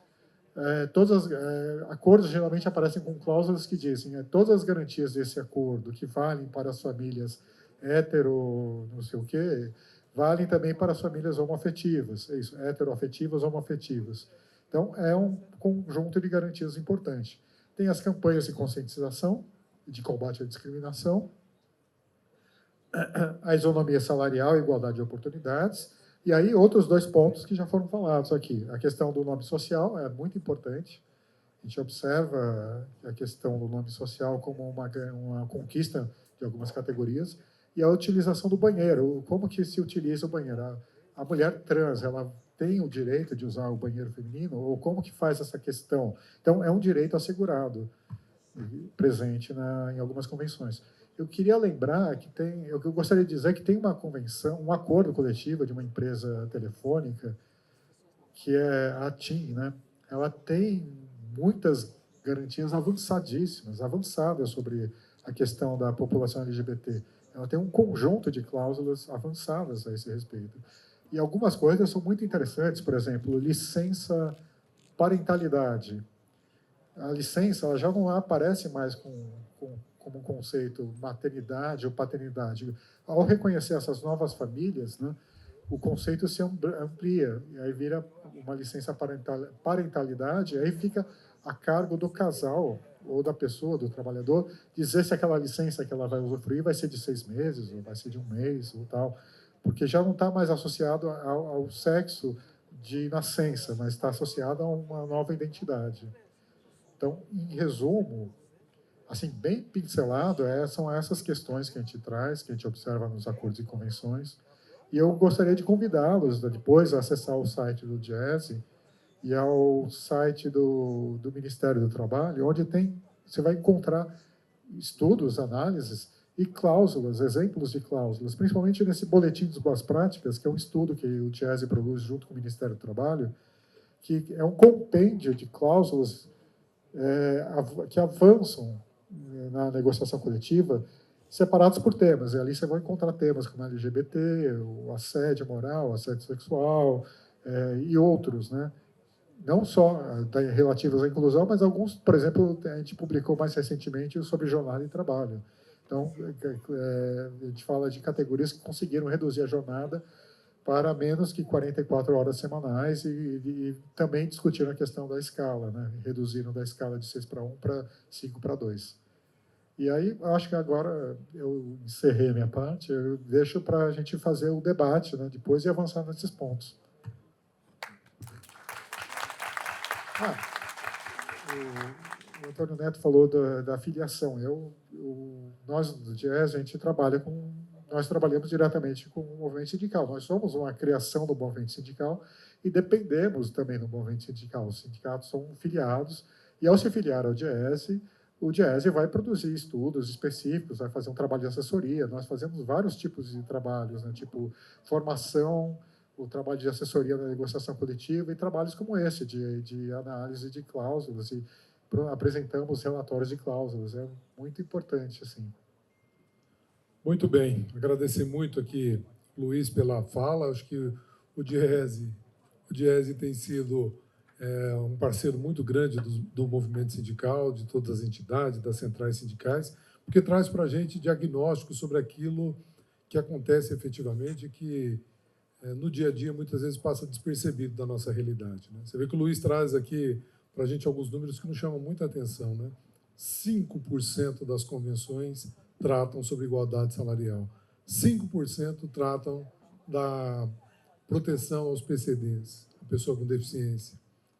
Acordos geralmente aparecem com cláusulas que dizem todas as garantias desse acordo que valem para as famílias hetero, não sei o quê, valem também para as famílias homoafetivas, é isso, heteroafetivas, homoafetivas. Então, é um conjunto de garantias importante. Tem as campanhas de conscientização, de combate à discriminação. a isonomia salarial e igualdade de oportunidades. E aí, outros 2 pontos que já foram falados aqui. A questão do nome social é muito importante. A gente observa a questão do nome social como uma conquista de algumas categorias. E a utilização do banheiro. Como que se utiliza o banheiro? A mulher trans, ela tem o direito de usar o banheiro feminino? Ou como que faz essa questão? Então, é um direito assegurado, presente em algumas convenções. Eu queria lembrar que eu gostaria de dizer que tem uma convenção, um acordo coletivo de uma empresa telefônica, que é a TIM, né? Ela tem muitas garantias avançadas sobre a questão da população LGBT. Ela tem um conjunto de cláusulas avançadas a esse respeito. E algumas coisas são muito interessantes, por exemplo, licença parentalidade. A licença ela já não aparece mais como um conceito maternidade ou paternidade. Ao reconhecer essas novas famílias, né, o conceito se amplia, e aí vira uma licença parentalidade, aí fica a cargo do casal ou da pessoa, do trabalhador, dizer se aquela licença que ela vai usufruir vai ser de 6 meses, ou vai ser de 1 mês, ou tal, porque já não está mais associado ao sexo de nascença, mas está associado a uma nova identidade. Então, em resumo, assim, bem pincelado, são essas questões que a gente traz, que a gente observa nos acordos e convenções. E eu gostaria de convidá-los depois a acessar o site do Diese e ao site do Ministério do Trabalho, onde você vai encontrar estudos, análises e cláusulas, exemplos de cláusulas, principalmente nesse Boletim de Boas Práticas, que é um estudo que o Diese produz junto com o Ministério do Trabalho, que é um compêndio de cláusulas que avançam na negociação coletiva, separados por temas. E ali você vai encontrar temas como LGBT, o assédio moral, o assédio sexual e outros, né? Não só relativos à inclusão, mas alguns, por exemplo, a gente publicou mais recentemente sobre jornada e trabalho. Então, a gente fala de categorias que conseguiram reduzir a jornada para menos que 44 horas semanais e também discutiram a questão da escala, né? Reduziram da escala de 6:1 para 5:2. E aí, acho que agora eu encerrei a minha parte, eu deixo para a gente fazer o debate, né, depois e avançar nesses pontos. O Antônio Neto falou da filiação. Nós, do Diese, nós trabalhamos diretamente com o movimento sindical. Nós somos uma criação do movimento sindical e dependemos também do movimento sindical. Os sindicatos são filiados e, ao se filiar ao Diese, o Diese vai produzir estudos específicos, vai fazer um trabalho de assessoria. Nós fazemos vários tipos de trabalhos, né? Tipo formação, o trabalho de assessoria na negociação coletiva e trabalhos como esse, de análise de cláusulas, e apresentamos relatórios de cláusulas. É muito importante, assim. Muito bem. Agradecer muito aqui, Luiz, pela fala. Acho que o Diese tem sido um parceiro muito grande do movimento sindical, de todas as entidades, das centrais sindicais, porque traz para a gente diagnóstico sobre aquilo que acontece efetivamente, que no dia a dia muitas vezes passa despercebido da nossa realidade, né? Você vê que o Luiz traz aqui para a gente alguns números que nos chamam muita atenção, né? 5% das convenções tratam sobre igualdade salarial, 5% tratam da proteção aos PCDs, a pessoa com deficiência,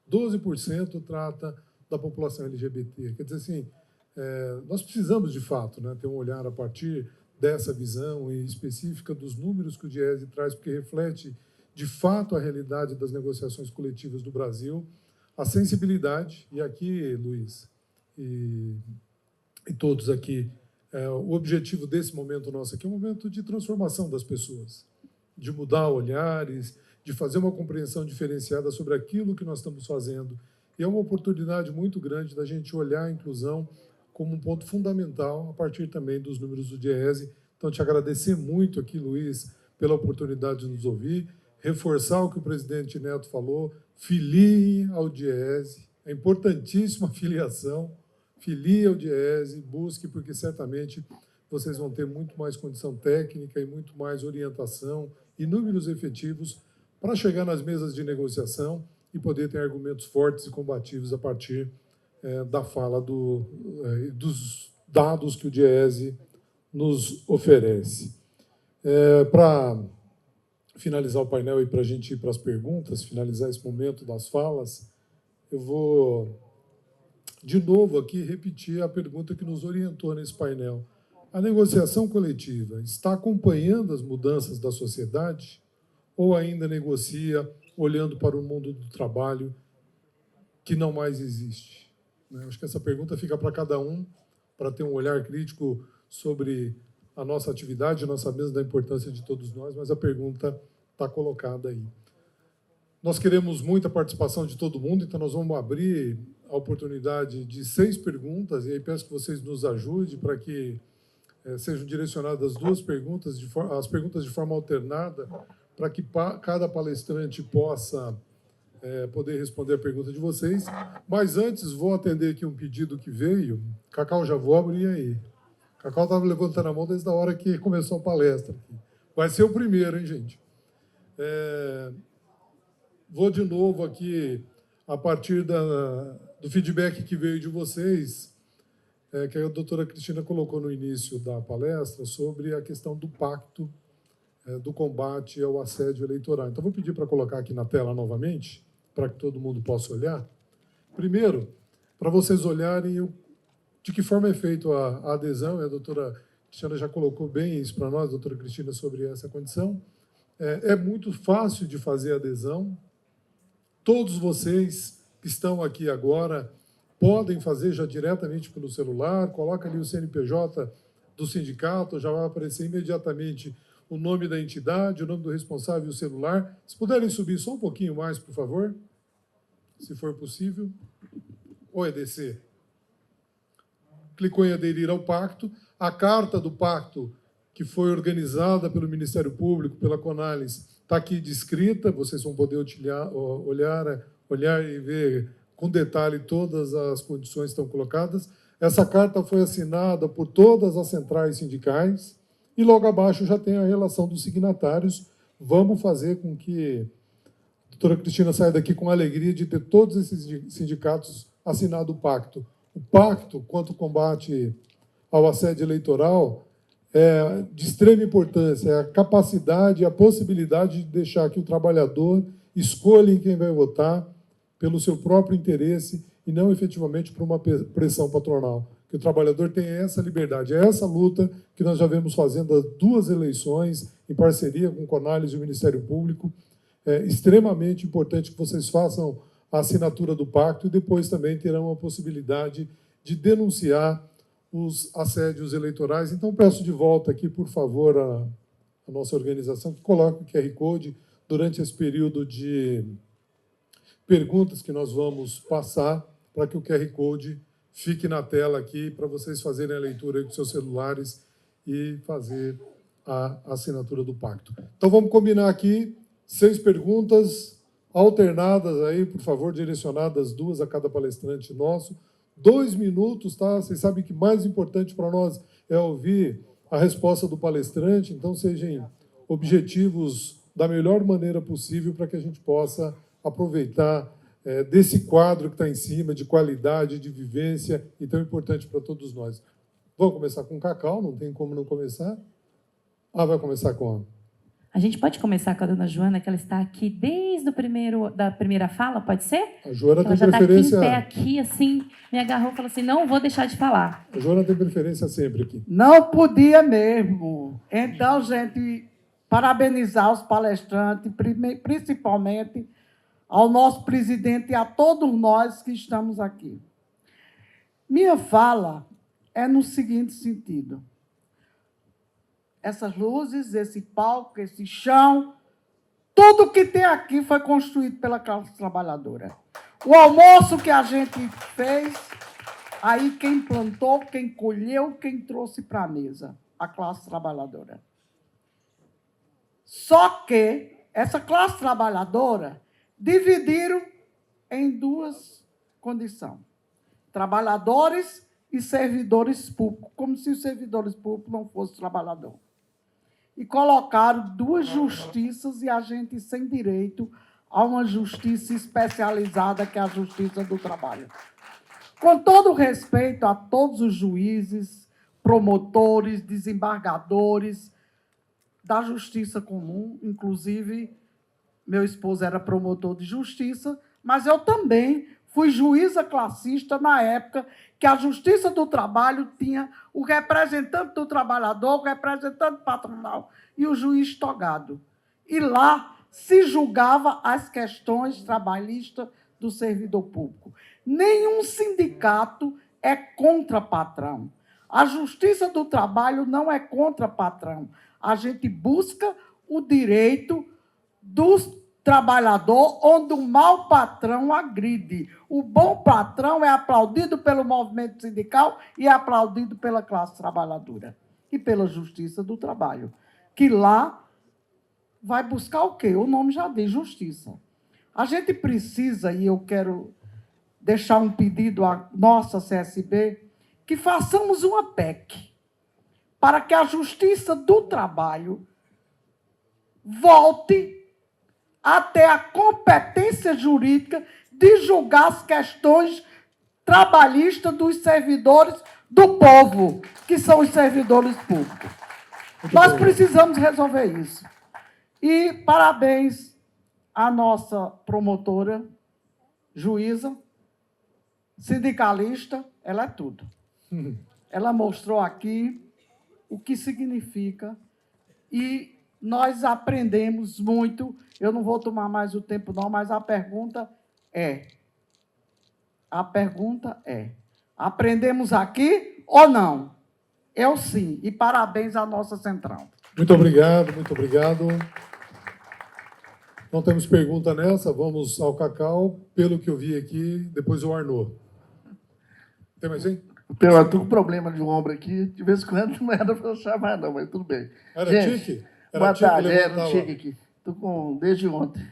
12% trata da população LGBT. Quer dizer assim, nós precisamos, de fato, né, ter um olhar a partir dessa visão e específica dos números que o Diese traz, porque reflete, de fato, a realidade das negociações coletivas do Brasil, a sensibilidade, e aqui, Luiz, e todos aqui, o objetivo desse momento nosso aqui é um momento de transformação das pessoas, de mudar olhares, de fazer uma compreensão diferenciada sobre aquilo que nós estamos fazendo. E é uma oportunidade muito grande da gente olhar a inclusão como um ponto fundamental, a partir também dos números do Diese. Então, te agradecer muito aqui, Luiz, pela oportunidade de nos ouvir, reforçar o que o presidente Neto falou, filie ao Diese, é importantíssima a filiação, filie ao Diese, busque, porque certamente vocês vão ter muito mais condição técnica e muito mais orientação e números efetivos para chegar nas mesas de negociação e poder ter argumentos fortes e combativos a partir da fala dos dados que o Diese nos oferece. Para finalizar o painel e para a gente ir para as perguntas, finalizar esse momento das falas, eu vou, de novo, aqui repetir a pergunta que nos orientou nesse painel. A negociação coletiva está acompanhando as mudanças da sociedade ou ainda negocia olhando para o mundo do trabalho que não mais existe? Acho que essa pergunta fica para cada um, para ter um olhar crítico sobre a nossa atividade. Nós sabemos da importância de todos nós, mas a pergunta está colocada aí. Nós queremos muita participação de todo mundo, então nós vamos abrir a oportunidade de 6 perguntas, e aí peço que vocês nos ajudem para que sejam direcionadas 2 perguntas, as perguntas de forma alternada, para que cada palestrante possa poder responder a pergunta de vocês. Mas antes, vou atender aqui um pedido que veio. Cacau, já vou abrir aí. Cacau estava levantando a mão desde a hora que começou a palestra. Vai ser o primeiro, hein, gente? Vou de novo aqui, a partir do feedback que veio de vocês, que a doutora Cristina colocou no início da palestra, sobre a questão do pacto do combate ao assédio eleitoral. Então, vou pedir para colocar aqui na tela novamente, para que todo mundo possa olhar. Primeiro, para vocês olharem de que forma é feita a adesão, e a doutora Cristina já colocou bem isso para nós, doutora Cristina, sobre essa condição. É muito fácil de fazer a adesão. Todos vocês que estão aqui agora podem fazer já diretamente pelo celular, coloca ali o CNPJ do sindicato, já vai aparecer imediatamente o nome da entidade, o nome do responsável e o celular. Se puderem subir só um pouquinho mais, por favor, se for possível. Ou EDC. Clicou em aderir ao pacto. A carta do pacto, que foi organizada pelo Ministério Público, pela Conales, está aqui descrita. Vocês vão poder olhar e ver com detalhe todas as condições que estão colocadas. Essa carta foi assinada por todas as centrais sindicais e logo abaixo já tem a relação dos signatários. Vamos fazer com que a doutora Cristina saia daqui com a alegria de ter todos esses sindicatos assinado o pacto. O pacto quanto ao combate ao assédio eleitoral é de extrema importância, é a capacidade, a possibilidade de deixar que o trabalhador escolha em quem vai votar pelo seu próprio interesse e não efetivamente por uma pressão patronal. Que o trabalhador tenha essa liberdade. É essa luta que nós já vemos fazendo as 2 eleições, em parceria com o Conales e o Ministério Público. É extremamente importante que vocês façam a assinatura do pacto e depois também terão a possibilidade de denunciar os assédios eleitorais. Então, peço de volta aqui, por favor, a nossa organização que coloque o QR Code durante esse período de perguntas que nós vamos passar, para que o QR Code fique na tela aqui, para vocês fazerem a leitura aí com seus celulares e fazer a assinatura do pacto. Então, vamos combinar aqui 6 perguntas alternadas aí, por favor, direcionadas 2 a cada palestrante nosso. 2 minutos, tá? Vocês sabem que mais importante para nós é ouvir a resposta do palestrante, então sejam objetivos da melhor maneira possível para que a gente possa aproveitar desse quadro que está em cima, de qualidade, de vivência, e tão importante para todos nós. Vamos começar com o Cacau, não tem como não começar. Vai começar com A gente pode começar com a dona Joana, que ela está aqui desde da primeira fala, pode ser? A Joana ela tem já preferência. Está aqui em pé, aqui, assim, me agarrou e falou assim: não vou deixar de falar. A Joana tem preferência sempre aqui. Não podia mesmo. Então, gente, parabenizar os palestrantes, principalmente ao nosso presidente e a todos nós que estamos aqui. Minha fala é no seguinte sentido. Essas luzes, esse palco, esse chão, tudo que tem aqui foi construído pela classe trabalhadora. O almoço que a gente fez, aí quem plantou, quem colheu, quem trouxe para a mesa, a classe trabalhadora. Só que essa classe trabalhadora dividiram em 2 condições. Trabalhadores e servidores públicos, como se os servidores públicos não fossem trabalhadores. E colocaram 2 justiças e a gente sem direito a uma justiça especializada, que é a Justiça do Trabalho. Com todo respeito a todos os juízes, promotores, desembargadores, da justiça comum, inclusive meu esposo era promotor de justiça, mas eu também fui juíza classista na época que a Justiça do Trabalho tinha o representante do trabalhador, o representante patronal e o juiz togado. E lá se julgava as questões trabalhistas do servidor público. Nenhum sindicato é contra patrão. A Justiça do Trabalho não é contra patrão. A gente busca o direito do trabalhador onde o mau patrão agride. O bom patrão é aplaudido pelo movimento sindical e é aplaudido pela classe trabalhadora e pela Justiça do Trabalho, que lá vai buscar o quê? O nome já diz, justiça. A gente precisa, e eu quero deixar um pedido à nossa CSB, que façamos uma PEC para que a Justiça do Trabalho volte a ter a competência jurídica de julgar as questões trabalhistas dos servidores do povo, que são os servidores públicos. Nós precisamos resolver isso. E parabéns à nossa promotora, juíza, sindicalista, ela é tudo. Ela mostrou aqui o que significa e nós aprendemos muito. Eu não vou tomar mais o tempo, não, mas a pergunta é, aprendemos aqui ou não? Eu sim, e parabéns à nossa central. Muito obrigado, muito obrigado. Não temos pergunta nessa, vamos ao Cacau. Pelo que eu vi aqui, depois o Arnaud. Tem mais, hein? Eu estou com problema de ombro aqui, de vez em quando não era para eu chamar, não, mas tudo bem. Era gente, tique? Boa tarde, era tique aqui. Estou com desde ontem.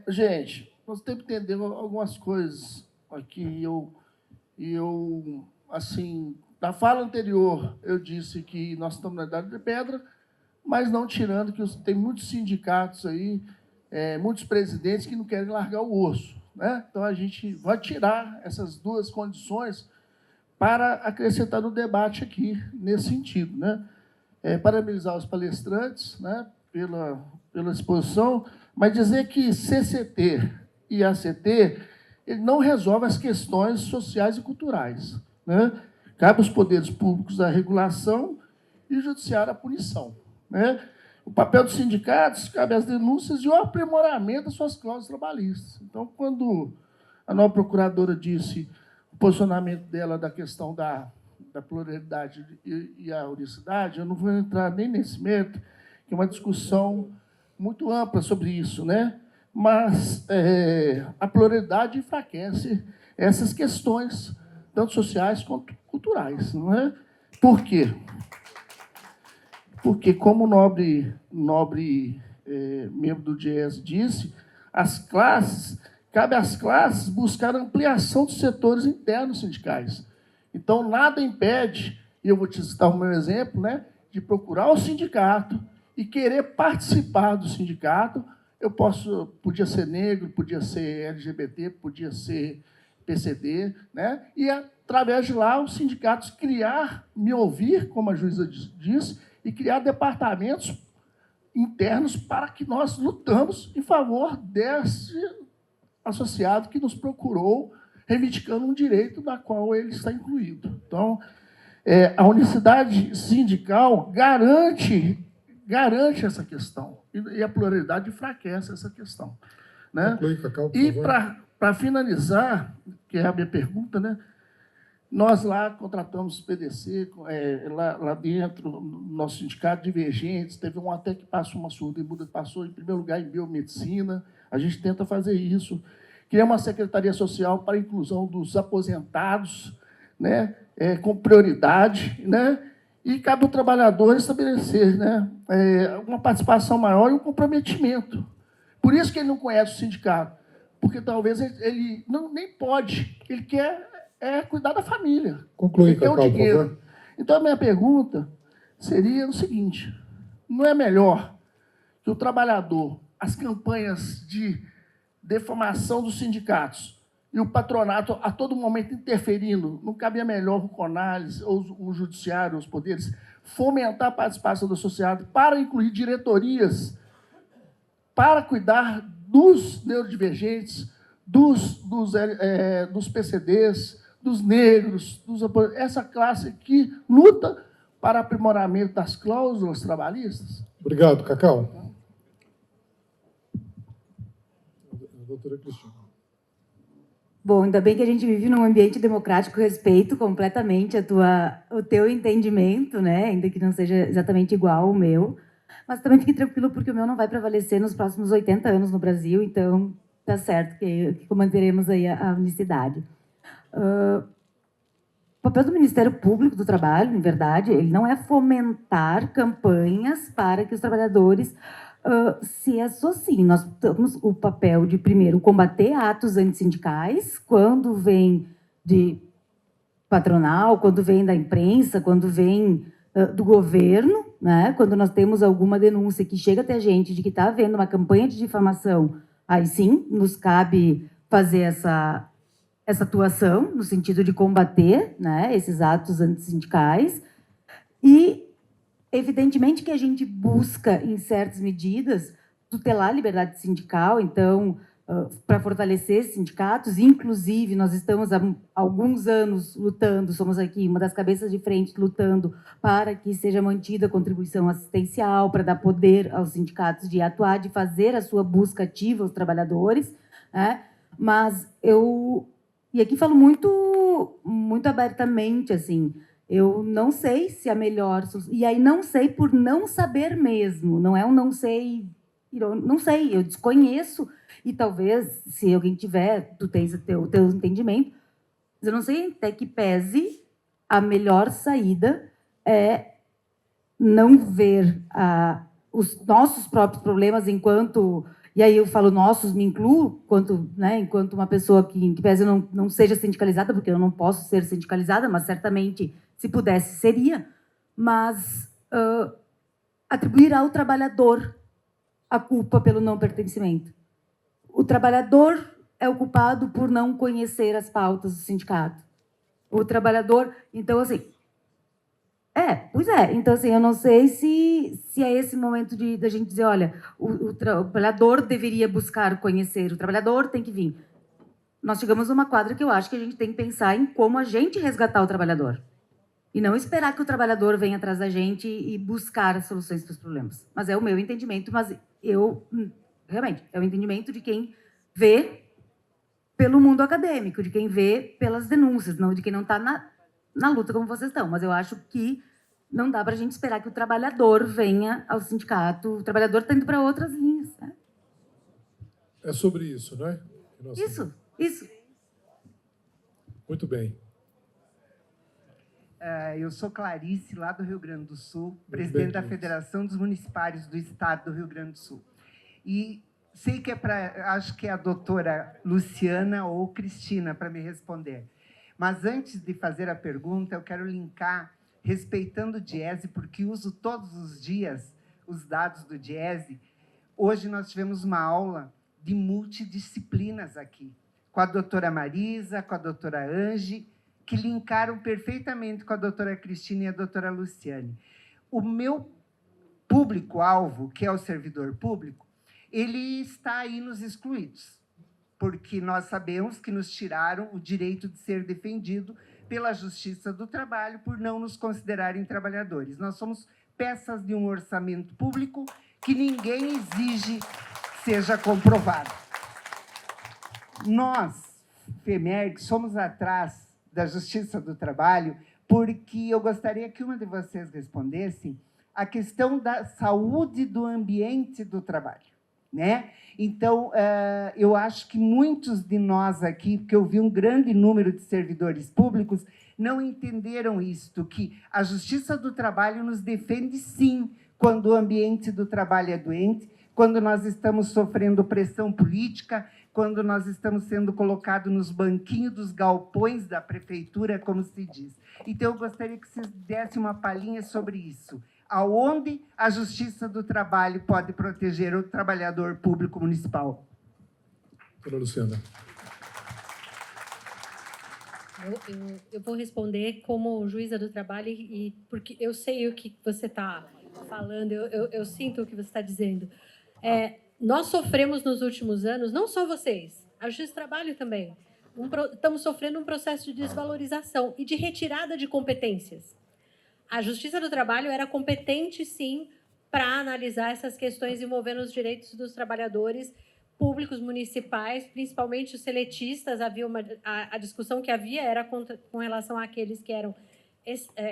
Gente, nós temos que entender algumas coisas aqui. E eu, assim, na fala anterior, eu disse que nós estamos na idade de pedra, mas não tirando que tem muitos sindicatos aí, muitos presidentes que não querem largar o osso, né? Então, a gente vai tirar essas duas condições para acrescentar no debate aqui, nesse sentido, né? Parabenizar os palestrantes, né, pela exposição, mas dizer que CCT e ACT ele não resolve as questões sociais e culturais, né? Cabe aos poderes públicos a regulação e o judiciário a punição, né? O papel dos sindicatos cabe às denúncias e o aprimoramento das suas cláusulas trabalhistas. Então, quando a nova procuradora disse o posicionamento dela da questão da pluralidade e a unicidade, eu não vou entrar nem nesse mérito, que é uma discussão muito ampla sobre isso, né? Mas a pluralidade enfraquece essas questões, tanto sociais quanto culturais, não é? Por quê? Porque, como o nobre membro do DIES disse, cabe às classes buscar ampliação dos setores internos sindicais. Então, nada impede, e eu vou te citar o meu exemplo, né, de procurar o sindicato e querer participar do sindicato. Podia ser negro, podia ser LGBT, podia ser PCD, né, e, através de lá, os sindicatos me ouvir, como a juíza disse, e criar departamentos internos para que nós lutamos em favor desse associado que nos procurou, reivindicando um direito da qual ele está incluído. Então, a unicidade sindical garante essa questão, e a pluralidade enfraquece essa questão, né? Conclui, Cacau, por e, favor. para finalizar, que é a minha pergunta, né? Nós lá contratamos o PDC, lá dentro, no nosso sindicato, divergentes, teve um até que passou uma surda-muda, passou em primeiro lugar em biomedicina, a gente tenta fazer isso. Criar uma secretaria social para a inclusão dos aposentados, né, com prioridade, né, e cabe ao trabalhador estabelecer, né, uma participação maior e um comprometimento. Por isso que ele não conhece o sindicato, porque talvez ele nem pode, ele quer cuidar da família. Conclui, Cacau, por favor. Então, a minha pergunta seria o seguinte: não é melhor que o trabalhador, as campanhas de defamação dos sindicatos, e o patronato a todo momento interferindo. Não cabia melhor o CONALES, ou o judiciário, os poderes, fomentar a participação da sociedade para incluir diretorias, para cuidar dos neurodivergentes, dos PCDs, dos negros, essa classe que luta para aprimoramento das cláusulas trabalhistas. Obrigado, Cacau. Doutora Cristina. Bom, ainda bem que a gente vive num ambiente democrático, respeito completamente o teu entendimento, né? Ainda que não seja exatamente igual ao meu. Mas também fique tranquilo, porque o meu não vai prevalecer nos próximos 80 anos no Brasil, então tá certo que manteremos aí a unicidade. O papel do Ministério Público do Trabalho, em verdade, ele não é fomentar campanhas para que os trabalhadores se associem. Nós temos o papel de, primeiro, combater atos antissindicais, quando vem de patronal, quando vem da imprensa, quando vem do governo, né? Quando nós temos alguma denúncia que chega até a gente de que está havendo uma campanha de difamação, aí sim nos cabe fazer essa atuação no sentido de combater, né, esses atos antissindicais. E, evidentemente, que a gente busca, em certas medidas, tutelar a liberdade sindical, então, para fortalecer esses sindicatos. Inclusive, nós estamos há alguns anos lutando, somos aqui uma das cabeças de frente lutando para que seja mantida a contribuição assistencial, para dar poder aos sindicatos de atuar, de fazer a sua busca ativa aos trabalhadores, né? Mas e aqui falo muito abertamente, assim, eu não sei se a melhor... E aí não sei por não saber mesmo, não é um não sei... Não sei, eu desconheço, e talvez, se alguém tiver, tu tens o teu entendimento, mas eu não sei até que pese a melhor saída é não ver os nossos próprios problemas enquanto... E aí eu falo nossos, me incluo, enquanto uma pessoa que pese não seja sindicalizada, porque eu não posso ser sindicalizada, mas certamente, se pudesse, seria. Mas atribuir ao trabalhador a culpa pelo não pertencimento. O trabalhador é o culpado por não conhecer as pautas do sindicato. O trabalhador... Então, assim... Pois é. Então, assim, eu não sei se é esse momento da gente dizer, olha, o trabalhador deveria buscar conhecer, o trabalhador tem que vir. Nós chegamos numa quadra que eu acho que a gente tem que pensar em como a gente resgatar o trabalhador. E não esperar que o trabalhador venha atrás da gente e buscar as soluções para os problemas. Mas é o meu entendimento, mas realmente, é o entendimento de quem vê pelo mundo acadêmico, de quem vê pelas denúncias, não de quem não está na luta como vocês estão. Mas eu acho que não dá para a gente esperar que o trabalhador venha ao sindicato. O trabalhador está indo para outras linhas. Né? É sobre isso, não é? Isso. Muito bem. Eu sou Clarice, lá do Rio Grande do Sul, presidente da Federação dos Municipários do Estado do Rio Grande do Sul. E sei que acho que é a doutora Luciana ou Cristina para me responder. Mas antes de fazer a pergunta, eu quero linkar, respeitando o Diese, porque uso todos os dias os dados do Diese. Hoje nós tivemos uma aula de multidisciplinas aqui, com a doutora Marisa, com a doutora Ange, que linkaram perfeitamente com a doutora Cristina e a doutora Luciane. O meu público-alvo, que é o servidor público, ele está aí nos excluídos, porque nós sabemos que nos tiraram o direito de ser defendido pela Justiça do Trabalho por não nos considerarem trabalhadores. Nós somos peças de um orçamento público que ninguém exige seja comprovado. Nós, FEMERG, somos atrás da Justiça do Trabalho, porque eu gostaria que uma de vocês respondesse a questão da saúde do ambiente do trabalho, né? Então, eu acho que muitos de nós aqui, porque eu vi um grande número de servidores públicos, não entenderam isto, que a Justiça do Trabalho nos defende, sim, quando o ambiente do trabalho é doente, quando nós estamos sofrendo pressão política, quando nós estamos sendo colocados nos banquinhos dos galpões da prefeitura, como se diz. Então, eu gostaria que vocês dessem uma palhinha sobre isso. Aonde a Justiça do Trabalho pode proteger o trabalhador público municipal? Doutora Luciana. Eu vou responder como juíza do trabalho e porque eu sei o que você está falando, eu sinto o que você está dizendo. Nós sofremos nos últimos anos, não só vocês, a Justiça do Trabalho também, estamos sofrendo um processo de desvalorização e de retirada de competências. A Justiça do Trabalho era competente, sim, para analisar essas questões envolvendo os direitos dos trabalhadores públicos municipais, principalmente os seletistas. Havia a discussão que havia era com relação àqueles que eram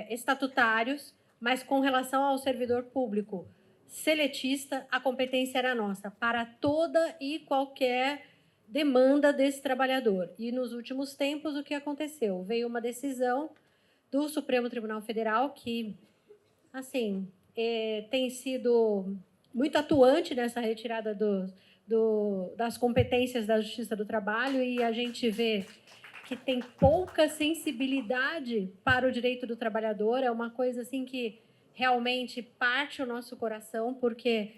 estatutários, mas com relação ao servidor público seletista, a competência era nossa para toda e qualquer demanda desse trabalhador. E nos últimos tempos, o que aconteceu? Veio uma decisão do Supremo Tribunal Federal que, assim, tem sido muito atuante nessa retirada das competências da Justiça do Trabalho, e a gente vê que tem pouca sensibilidade para o direito do trabalhador. É uma coisa assim que realmente parte o nosso coração, porque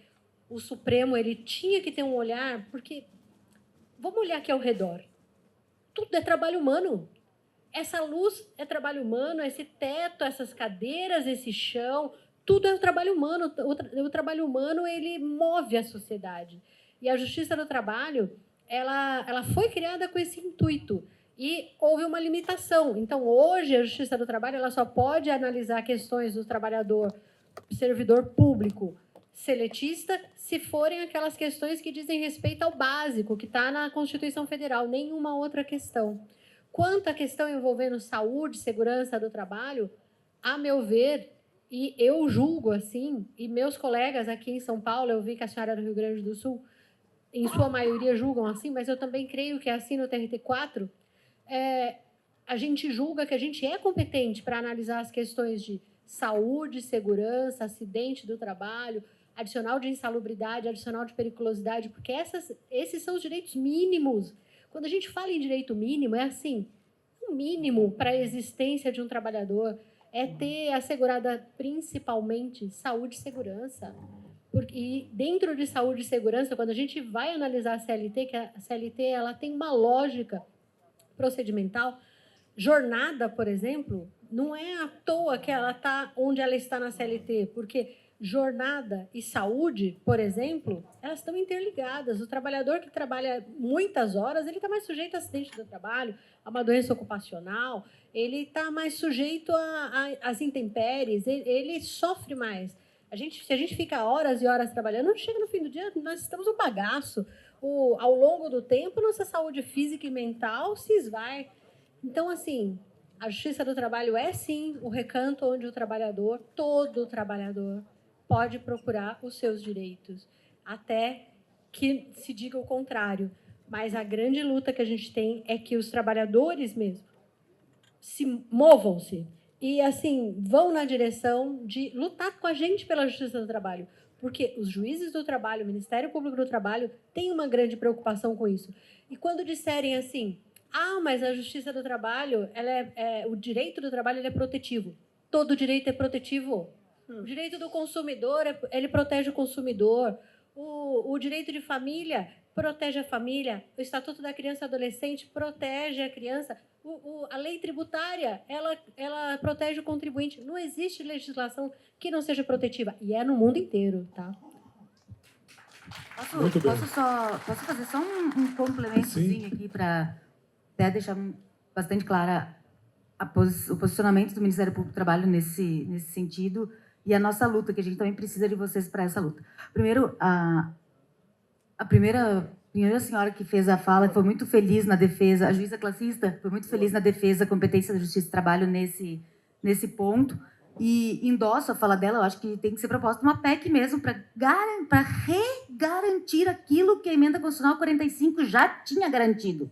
o Supremo ele tinha que ter um olhar, porque vamos olhar aqui ao redor. Tudo é trabalho humano. Essa luz é trabalho humano, esse teto, essas cadeiras, esse chão, tudo é o trabalho humano. O trabalho humano ele move a sociedade. E a Justiça do Trabalho ela foi criada com esse intuito. E houve uma limitação. Então, hoje, a Justiça do Trabalho ela só pode analisar questões do trabalhador, servidor público, seletista, se forem aquelas questões que dizem respeito ao básico, que está na Constituição Federal, nenhuma outra questão. Quanto à questão envolvendo saúde, segurança do trabalho, a meu ver, e eu julgo assim, e meus colegas aqui em São Paulo, eu vi que a senhora é do Rio Grande do Sul, em sua maioria julgam assim, mas eu também creio que é assim no TRT4, a gente julga que a gente é competente para analisar as questões de saúde, segurança, acidente do trabalho, adicional de insalubridade, adicional de periculosidade, porque esses são os direitos mínimos. Quando a gente fala em direito mínimo, é assim, o mínimo para a existência de um trabalhador é ter assegurada principalmente saúde e segurança. E dentro de saúde e segurança, quando a gente vai analisar a CLT, que a CLT ela tem uma lógica procedimental, jornada, por exemplo, não é à toa que ela está onde ela está na CLT, porque jornada e saúde, por exemplo, elas estão interligadas. O trabalhador que trabalha muitas horas, ele está mais sujeito a acidente do trabalho, a uma doença ocupacional, ele está mais sujeito às intempéries, ele sofre mais. Se a gente fica horas e horas trabalhando, não chega no fim do dia, nós estamos um bagaço. Ao longo do tempo, nossa saúde física e mental se esvai. Então, assim, a Justiça do Trabalho é, sim, o recanto onde o trabalhador, todo trabalhador, pode procurar os seus direitos, até que se diga o contrário. Mas a grande luta que a gente tem é que os trabalhadores mesmo movam-se e, assim, vão na direção de lutar com a gente pela Justiça do Trabalho. Porque os juízes do trabalho, o Ministério Público do Trabalho, têm uma grande preocupação com isso. E quando disserem assim, mas a Justiça do Trabalho, o direito do trabalho ele é protetivo. Todo direito é protetivo. O direito do consumidor, ele protege o consumidor. O direito de família protege a família. O Estatuto da Criança e Adolescente protege a criança. A lei tributária, ela protege o contribuinte. Não existe legislação que não seja protetiva. E é no mundo inteiro, tá? Posso fazer só um complementozinho aqui para até deixar bastante clara o posicionamento do Ministério Público do Trabalho nesse sentido e a nossa luta, que a gente também precisa de vocês para essa luta. Primeiro, a primeira senhora que fez a fala foi muito feliz na defesa, a juíza classista foi muito feliz na defesa da competência da Justiça do Trabalho nesse ponto, e endosso a fala dela. Eu acho que tem que ser proposta uma PEC mesmo para regarantir aquilo que a Emenda Constitucional 45 já tinha garantido,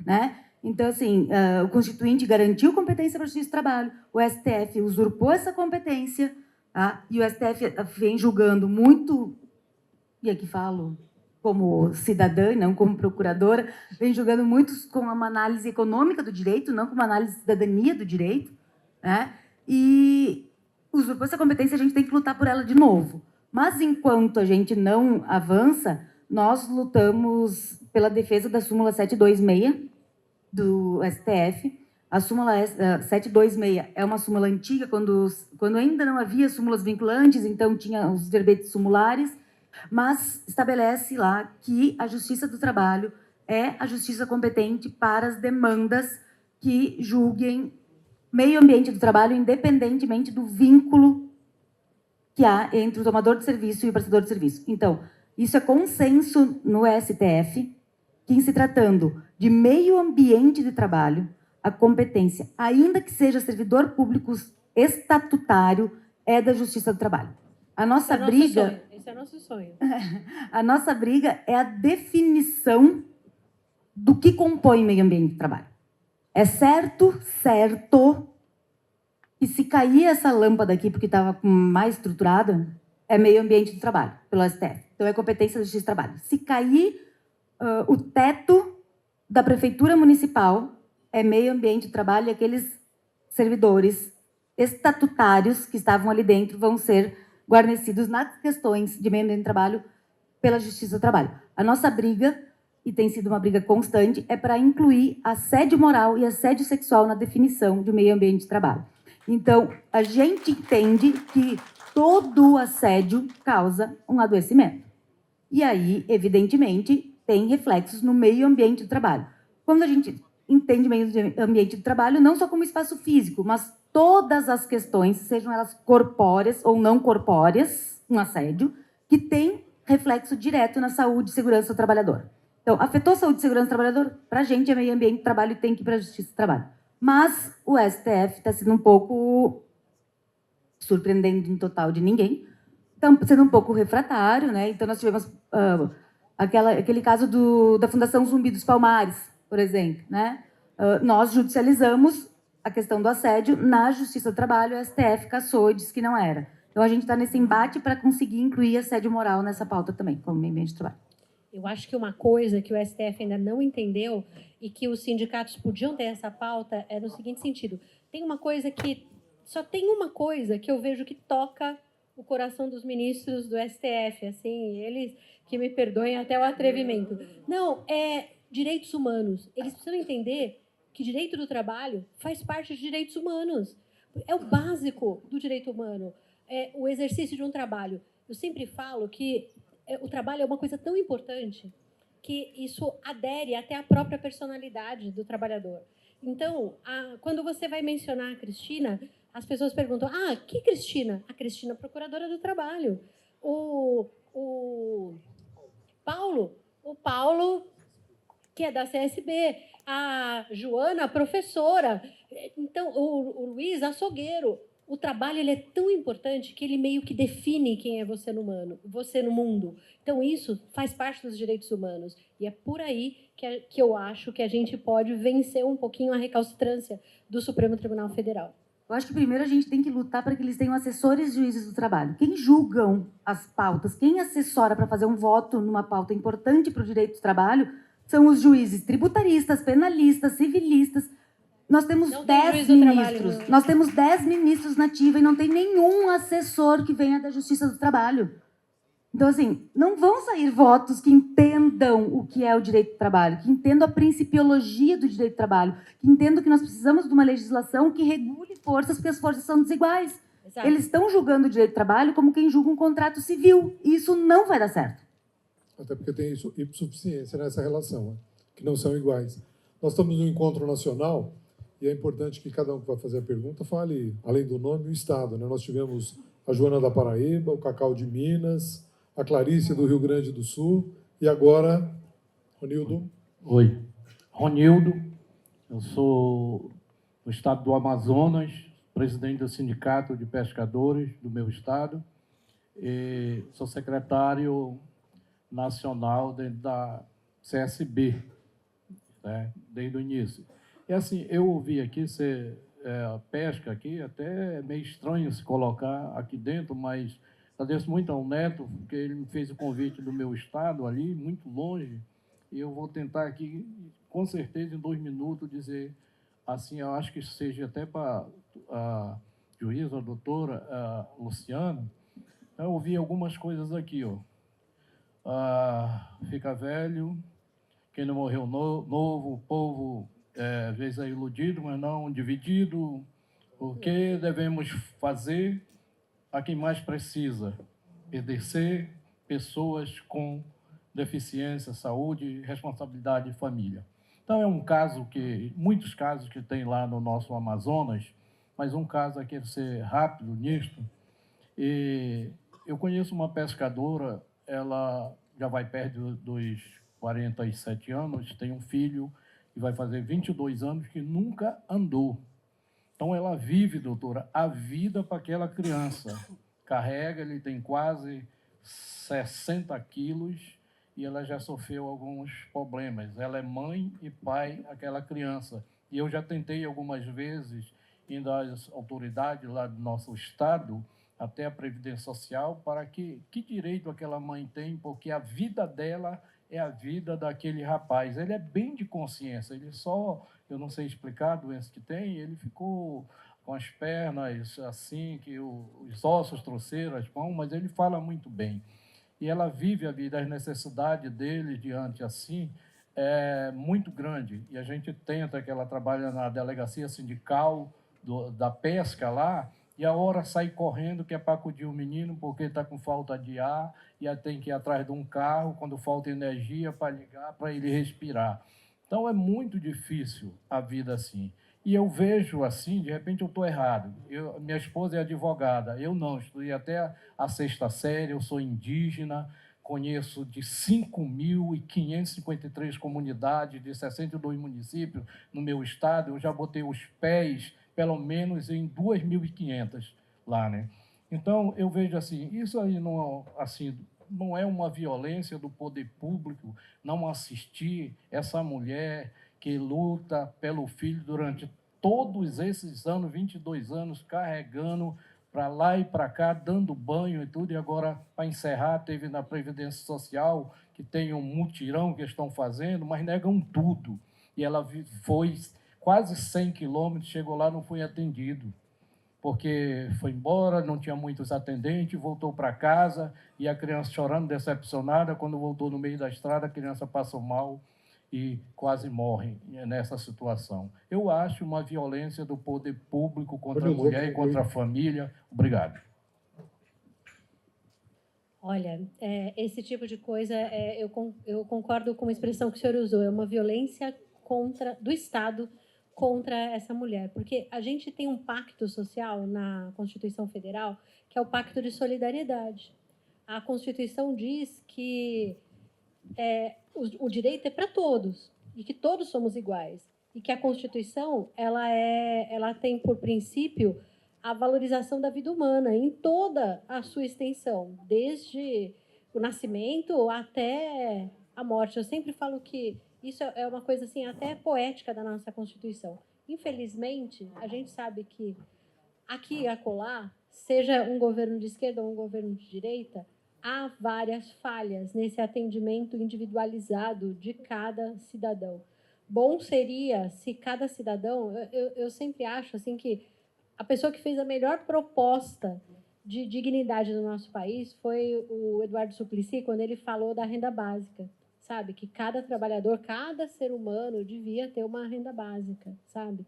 né? Então, assim, o Constituinte garantiu competência para a Justiça do Trabalho, o STF usurpou essa competência, tá? E o STF vem julgando muito, e aqui falo como cidadã, não como procuradora, vem julgando muito com uma análise econômica do direito, não com uma análise de cidadania do direito, né? E usurpou essa competência, a gente tem que lutar por ela de novo. Mas, enquanto a gente não avança, nós lutamos pela defesa da súmula 726 do STF, A súmula 726 é uma súmula antiga, quando ainda não havia súmulas vinculantes, então tinha os verbetes sumulares, mas estabelece lá que a Justiça do Trabalho é a justiça competente para as demandas que julguem meio ambiente do trabalho, independentemente do vínculo que há entre o tomador de serviço e o prestador de serviço. Então, isso é consenso no STF, que, em se tratando de meio ambiente de trabalho, a competência, ainda que seja servidor público estatutário, é da Justiça do Trabalho. A nossa briga... Esse é o nosso sonho. A nossa briga é a definição do que compõe meio ambiente de trabalho. É certo, que se cair essa lâmpada aqui, porque estava mais estruturada, é meio ambiente do trabalho, pelo STF. Então, é competência da Justiça do Trabalho. Se cair o teto da Prefeitura Municipal, é meio ambiente do trabalho, e aqueles servidores estatutários que estavam ali dentro vão ser guarnecidos nas questões de meio ambiente do trabalho pela Justiça do Trabalho. A nossa briga, e tem sido uma briga constante, é para incluir assédio moral e assédio sexual na definição de meio ambiente de trabalho. Então, a gente entende que todo assédio causa um adoecimento. E aí, evidentemente, tem reflexos no meio ambiente do trabalho. Quando a gente entende meio ambiente do trabalho, não só como espaço físico, mas todas as questões, sejam elas corpóreas ou não corpóreas, um assédio, que tem reflexo direto na saúde e segurança do trabalhador. Então, afetou a saúde e segurança do trabalhador? Para a gente, é meio ambiente do trabalho e tem que ir para a Justiça do Trabalho. Mas o STF está sendo um pouco, surpreendendo no total de ninguém, está sendo um pouco refratário, né? Então, nós tivemos aquele caso da Fundação Zumbi dos Palmares, por exemplo, né? Nós judicializamos a questão do assédio na Justiça do Trabalho, o STF cassou e disse que não era. Então, a gente está nesse embate para conseguir incluir assédio moral nessa pauta também, como meio ambiente de trabalho. Eu acho que uma coisa que o STF ainda não entendeu e que os sindicatos podiam ter essa pauta é no seguinte sentido. Só tem uma coisa que eu vejo que toca o coração dos ministros do STF, assim, eles que me perdoem até o atrevimento. Não, é direitos humanos. Eles precisam entender que direito do trabalho faz parte de direitos humanos. É o básico do direito humano, é o exercício de um trabalho. Eu sempre falo que o trabalho é uma coisa tão importante que isso adere até a própria personalidade do trabalhador. Então, quando você vai mencionar a Cristina, as pessoas perguntam, que Cristina? A Cristina, procuradora do trabalho. O Paulo, que é da CSB. A Joana, professora. Então, o Luiz, açougueiro. O trabalho ele é tão importante que ele meio que define quem é você no mundo. Então, isso faz parte dos direitos humanos. E é por aí que eu acho que a gente pode vencer um pouquinho a recalcitrância do Supremo Tribunal Federal. Eu acho que primeiro a gente tem que lutar para que eles tenham assessores juízes do trabalho. Quem julgam as pautas, quem assessora para fazer um voto numa pauta importante para o direito do trabalho, são os juízes tributaristas, penalistas, civilistas. Nós temos 10 ministros. Nós temos 10 ministros na ativa e não tem nenhum assessor que venha da Justiça do Trabalho. Então, assim, não vão sair votos que entendam o que é o direito do trabalho, que entendam a principiologia do direito do trabalho, que entendam que nós precisamos de uma legislação que regule forças, porque as forças são desiguais. Exato. Eles estão julgando o direito do trabalho como quem julga um contrato civil. E isso não vai dar certo. Até porque tem insuficiência nessa relação, né? Que não são iguais. Nós estamos no encontro nacional e é importante que cada um que vai fazer a pergunta fale, além do nome, o Estado, né? Nós tivemos a Joana da Paraíba, o Cacau de Minas, a Clarice do Rio Grande do Sul e agora, Ronildo. Oi, Ronildo, eu sou do estado do Amazonas, presidente do Sindicato de Pescadores do meu estado, e sou secretário nacional dentro da CSB, né, desde o início. E assim, eu ouvi aqui, a pesca aqui, até é meio estranho se colocar aqui dentro, mas agradeço muito ao Neto, porque ele me fez o convite do meu estado ali, muito longe, e eu vou tentar aqui, com certeza, em 2 minutos, dizer assim, eu acho que seja até para a juíza, a doutora Luciana, eu ouvi algumas coisas aqui, ó. Fica velho, quem não morreu novo, o povo às vezes é iludido, mas não dividido. O que devemos fazer a quem mais precisa? Exercer pessoas com deficiência, saúde, responsabilidade de família. Então, é um caso que, muitos casos que tem lá no nosso Amazonas, mas um caso aqui, ser rápido nisto. E eu conheço uma pescadora, ela já vai perto dos 47 anos, tem um filho que vai fazer 22 anos que nunca andou. Então, ela vive, doutora, a vida para aquela criança. Carrega, ele tem quase 60 quilos e ela já sofreu alguns problemas. Ela é mãe e pai daquela criança. E eu já tentei algumas vezes, indo às autoridades lá do nosso estado, até a Previdência Social, para que direito aquela mãe tem, porque a vida dela é a vida daquele rapaz. Ele é bem de consciência, ele só, eu não sei explicar a doença que tem, ele ficou com as pernas assim, que os ossos trouxeram as mãos, mas ele fala muito bem. E ela vive a vida, as necessidades dele diante assim, é muito grande. E a gente tenta, que ela trabalha na delegacia sindical da pesca lá, e a hora sai correndo, que é para acudir o menino, porque está com falta de ar, e aí tem que ir atrás de um carro, quando falta energia, para ligar, para ele respirar. Então, é muito difícil a vida assim. E eu vejo assim, de repente eu estou errado. Minha esposa é advogada, eu não, estudei até a 6ª série, eu sou indígena, conheço de 5.553 comunidades, de 62 municípios no meu estado, eu já botei os pés pelo menos em 2.500 lá, né? Então, eu vejo assim, isso aí não é uma violência do poder público não assistir essa mulher que luta pelo filho durante todos esses anos, 22 anos, carregando para lá e para cá, dando banho e tudo, e agora, para encerrar, teve na Previdência Social, que tem um mutirão que estão fazendo, mas negam tudo. E ela foi quase 100 quilômetros, chegou lá, não foi atendido, porque foi embora, não tinha muitos atendentes, voltou para casa, e a criança chorando, decepcionada, quando voltou no meio da estrada, a criança passou mal e quase morre nessa situação. Eu acho uma violência do poder público contra a mulher e contra a família. Obrigado. Olha, esse tipo de coisa, eu concordo com a expressão que o senhor usou, é uma violência do Estado contra essa mulher, porque a gente tem um pacto social na Constituição Federal, que é o Pacto de Solidariedade. A Constituição diz que o direito é para todos e que todos somos iguais e que a Constituição ela tem por princípio a valorização da vida humana em toda a sua extensão, desde o nascimento até a morte. Eu sempre falo que isso é uma coisa assim até poética da nossa Constituição. Infelizmente, a gente sabe que aqui e acolá, seja um governo de esquerda ou um governo de direita, há várias falhas nesse atendimento individualizado de cada cidadão. Bom seria se cada cidadão, eu sempre acho assim que a pessoa que fez a melhor proposta de dignidade no nosso país foi o Eduardo Suplicy, quando ele falou da renda básica, sabe? Que cada trabalhador, cada ser humano devia ter uma renda básica, sabe?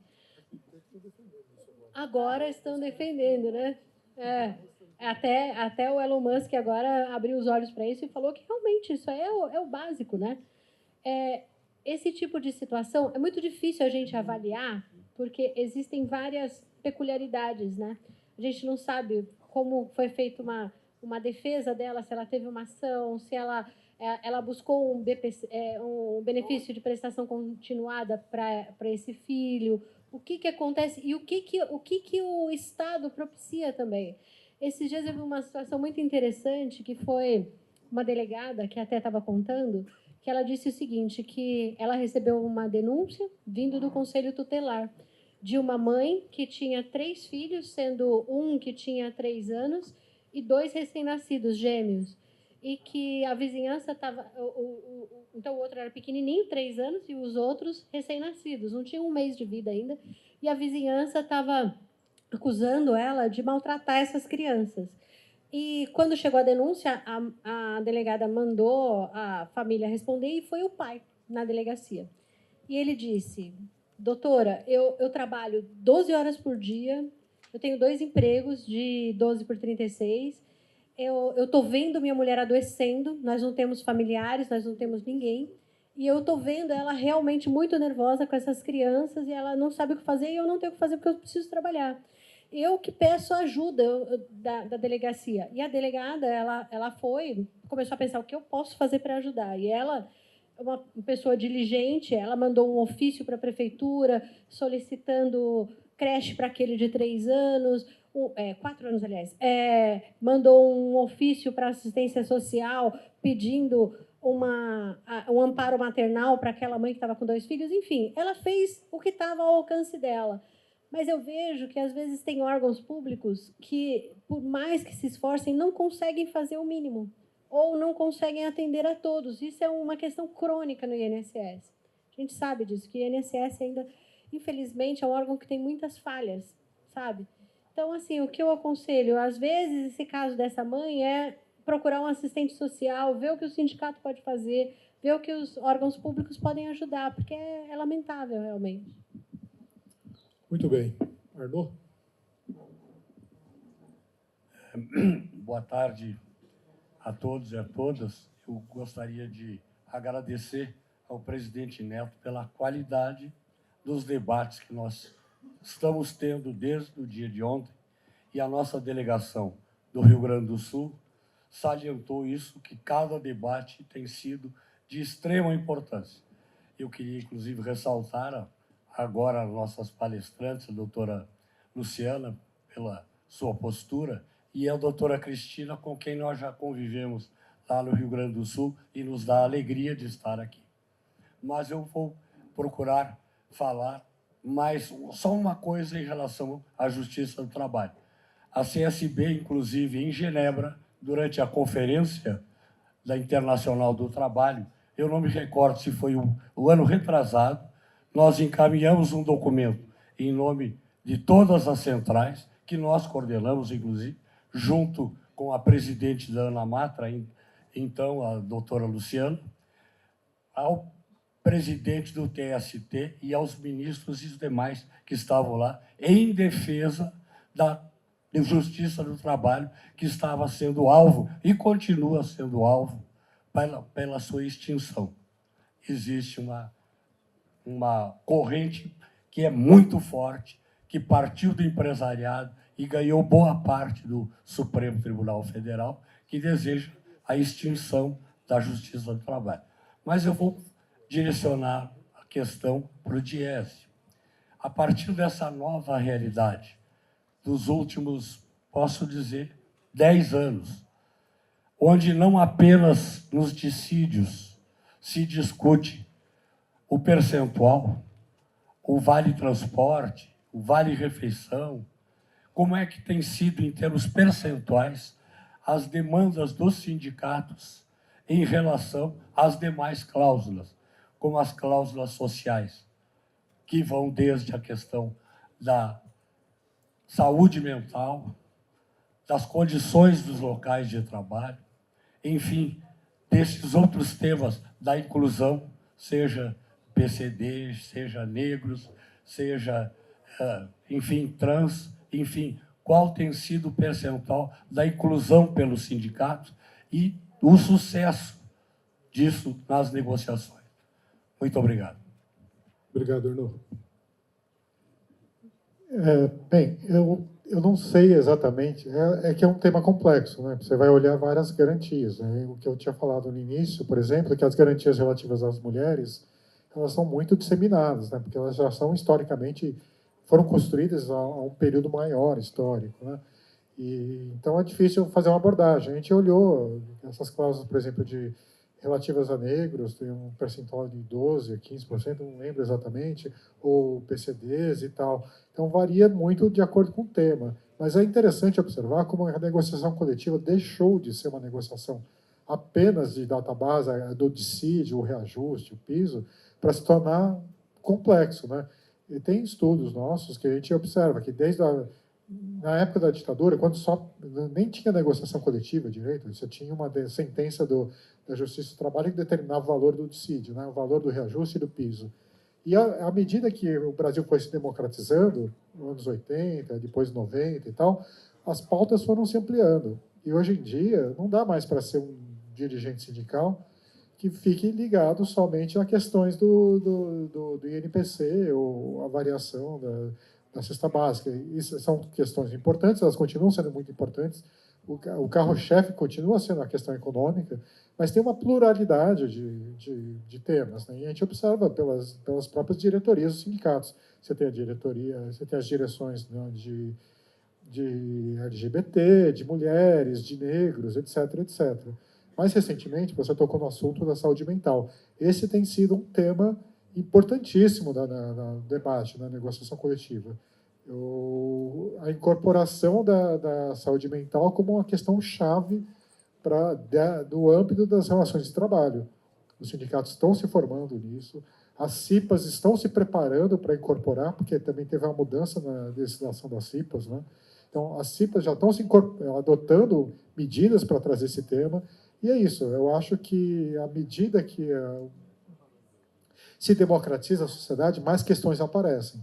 Agora estão defendendo, né? Até o Elon Musk agora abriu os olhos para isso e falou que realmente isso é o básico, né? Esse tipo de situação é muito difícil a gente avaliar, porque existem várias peculiaridades, né? A gente não sabe como foi feita uma defesa dela, se ela teve uma ação, se ela buscou um benefício de prestação continuada para esse filho, o que acontece e o que o Estado propicia também. Esses dias eu vi uma situação muito interessante, que foi uma delegada, que até estava contando, que ela disse o seguinte, que ela recebeu uma denúncia vindo do Conselho Tutelar, de uma mãe que tinha 3 filhos, sendo um que tinha 3 anos e 2 recém-nascidos, gêmeos. E que a vizinhança estava... Então, o outro era pequenininho, 3 anos, e os outros recém-nascidos. Não tinha 1 mês de vida ainda. E a vizinhança estava acusando ela de maltratar essas crianças. E, quando chegou a denúncia, a delegada mandou a família responder e foi o pai na delegacia. E ele disse... Doutora, eu trabalho 12 horas por dia, eu tenho 2 empregos de 12 por 36. Eu estou vendo minha mulher adoecendo, nós não temos familiares, nós não temos ninguém. E eu estou vendo ela realmente muito nervosa com essas crianças e ela não sabe o que fazer e eu não tenho o que fazer porque eu preciso trabalhar. Eu que peço ajuda da delegacia. E a delegada, ela começou a pensar o que eu posso fazer para ajudar. E ela, uma pessoa diligente, ela mandou um ofício para a prefeitura solicitando creche para aquele de 3 anos, 4 anos, aliás. Mandou um ofício para a assistência social pedindo um amparo maternal para aquela mãe que estava com 2 filhos. Enfim, ela fez o que estava ao alcance dela. Mas eu vejo que, às vezes, tem órgãos públicos que, por mais que se esforcem, não conseguem fazer o mínimo ou não conseguem atender a todos. Isso é uma questão crônica no INSS. A gente sabe disso, que o INSS ainda, infelizmente, é um órgão que tem muitas falhas, sabe? Então, assim, o que eu aconselho, às vezes, esse caso dessa mãe é procurar um assistente social, ver o que o sindicato pode fazer, ver o que os órgãos públicos podem ajudar, porque é lamentável, realmente. Muito bem. Arnaud? Boa tarde a todos e a todas. Eu gostaria de agradecer ao presidente Neto pela qualidade dos debates que nós estamos tendo desde o dia de ontem, e a nossa delegação do Rio Grande do Sul salientou isso, que cada debate tem sido de extrema importância. Eu queria, inclusive, ressaltar agora as nossas palestrantes, a doutora Luciana, pela sua postura, e a doutora Cristina, com quem nós já convivemos lá no Rio Grande do Sul, e nos dá a alegria de estar aqui. Mas eu vou procurar falar mais só uma coisa em relação à Justiça do Trabalho. A CSB, inclusive, em Genebra, durante a Conferência da Internacional do Trabalho, eu não me recordo se foi o ano retrasado, nós encaminhamos um documento em nome de todas as centrais, que nós coordenamos, inclusive, junto com a presidente da ANAMATRA, então a doutora Luciana, ao presidente do TST e aos ministros e os demais que estavam lá, em defesa da Justiça do Trabalho, que estava sendo alvo e continua sendo alvo pela sua extinção. Existe uma corrente que é muito forte, que partiu do empresariado e ganhou boa parte do Supremo Tribunal Federal, que deseja a extinção da Justiça do Trabalho. Mas eu vou direcionar a questão para o Diese. A partir dessa nova realidade, dos últimos, posso dizer, 10 anos, onde não apenas nos dissídios se discute o percentual, o vale-transporte, o vale-refeição, como é que tem sido, em termos percentuais, as demandas dos sindicatos em relação às demais cláusulas, como as cláusulas sociais, que vão desde a questão da saúde mental, das condições dos locais de trabalho, enfim, desses outros temas da inclusão, seja PCD, seja negros, seja, enfim, trans, enfim, qual tem sido o percentual da inclusão pelos sindicatos e o sucesso disso nas negociações. Muito obrigado. Obrigado, Arnaud. Bem, eu não sei exatamente, é que é um tema complexo, né? Você vai olhar várias garantias, né? O que eu tinha falado no início, por exemplo, é que as garantias relativas às mulheres, elas são muito disseminadas, né? Porque elas já são historicamente, foram construídas a um período maior histórico, né? E, então é difícil fazer uma abordagem. A gente olhou essas cláusulas, por exemplo, relativas a negros, tem um percentual de 12% a 15%, não lembro exatamente, ou PCDs e tal. Então, varia muito de acordo com o tema. Mas é interessante observar como a negociação coletiva deixou de ser uma negociação apenas de database, do dissídio, o reajuste, o piso, para se tornar complexo, né? E tem estudos nossos que a gente observa que na época da ditadura, quando nem tinha negociação coletiva direito, você tinha uma sentença da Justiça do Trabalho que determinava o valor do dissídio, né, o valor do reajuste e do piso. E à medida que o Brasil foi se democratizando, nos anos 80, depois 90 e tal, as pautas foram se ampliando. E hoje em dia, não dá mais para ser um dirigente sindical que fique ligado somente a questões do INPC ou a variação da cesta básica. Isso são questões importantes, elas continuam sendo muito importantes. O carro-chefe continua sendo a questão econômica, mas tem uma pluralidade de temas, né? E a gente observa pelas próprias diretorias dos sindicatos. Você tem a diretoria, você tem as direções, né, de LGBT, de mulheres, de negros, etc., etc. Mais recentemente, você tocou no assunto da saúde mental. Esse tem sido um tema importantíssimo no debate, na negociação coletiva. A incorporação da saúde mental como uma questão chave do âmbito das relações de trabalho. Os sindicatos estão se formando nisso, as CIPAs estão se preparando para incorporar, porque também teve uma mudança na legislação das CIPAs, né? Então, as CIPAs já estão adotando medidas para trazer esse tema, e é isso. Eu acho que, à medida que se democratiza a sociedade, mais questões aparecem.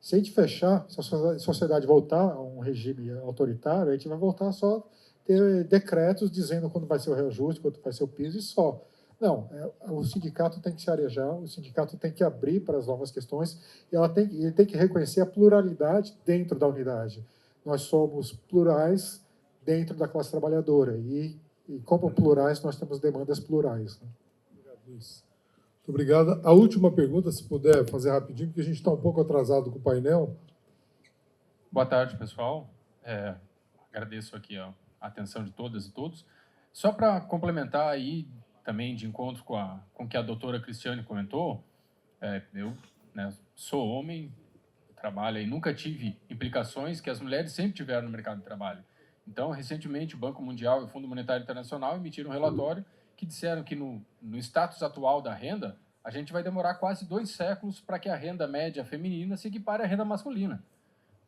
Se a gente fechar, se a sociedade voltar a um regime autoritário, a gente vai voltar só a ter decretos dizendo quando vai ser o reajuste, quando vai ser o piso e só. Não, o sindicato tem que se arejar, o sindicato tem que abrir para as novas questões e ele tem que reconhecer a pluralidade dentro da unidade. Nós somos plurais dentro da classe trabalhadora e como plurais, nós temos demandas plurais, né? Obrigado, Luiz. Muito obrigado. A última pergunta, se puder fazer rapidinho, porque a gente está um pouco atrasado com o painel. Boa tarde, pessoal. Agradeço aqui a atenção de todas e todos. Só para complementar aí, também de encontro com o que a doutora Cristiane comentou, eu, né, sou homem, trabalho e nunca tive implicações que as mulheres sempre tiveram no mercado de trabalho. Então, recentemente, o Banco Mundial e o Fundo Monetário Internacional emitiram um relatório que disseram que no status atual da renda, a gente vai demorar quase 2 séculos para que a renda média feminina se equipare à renda masculina,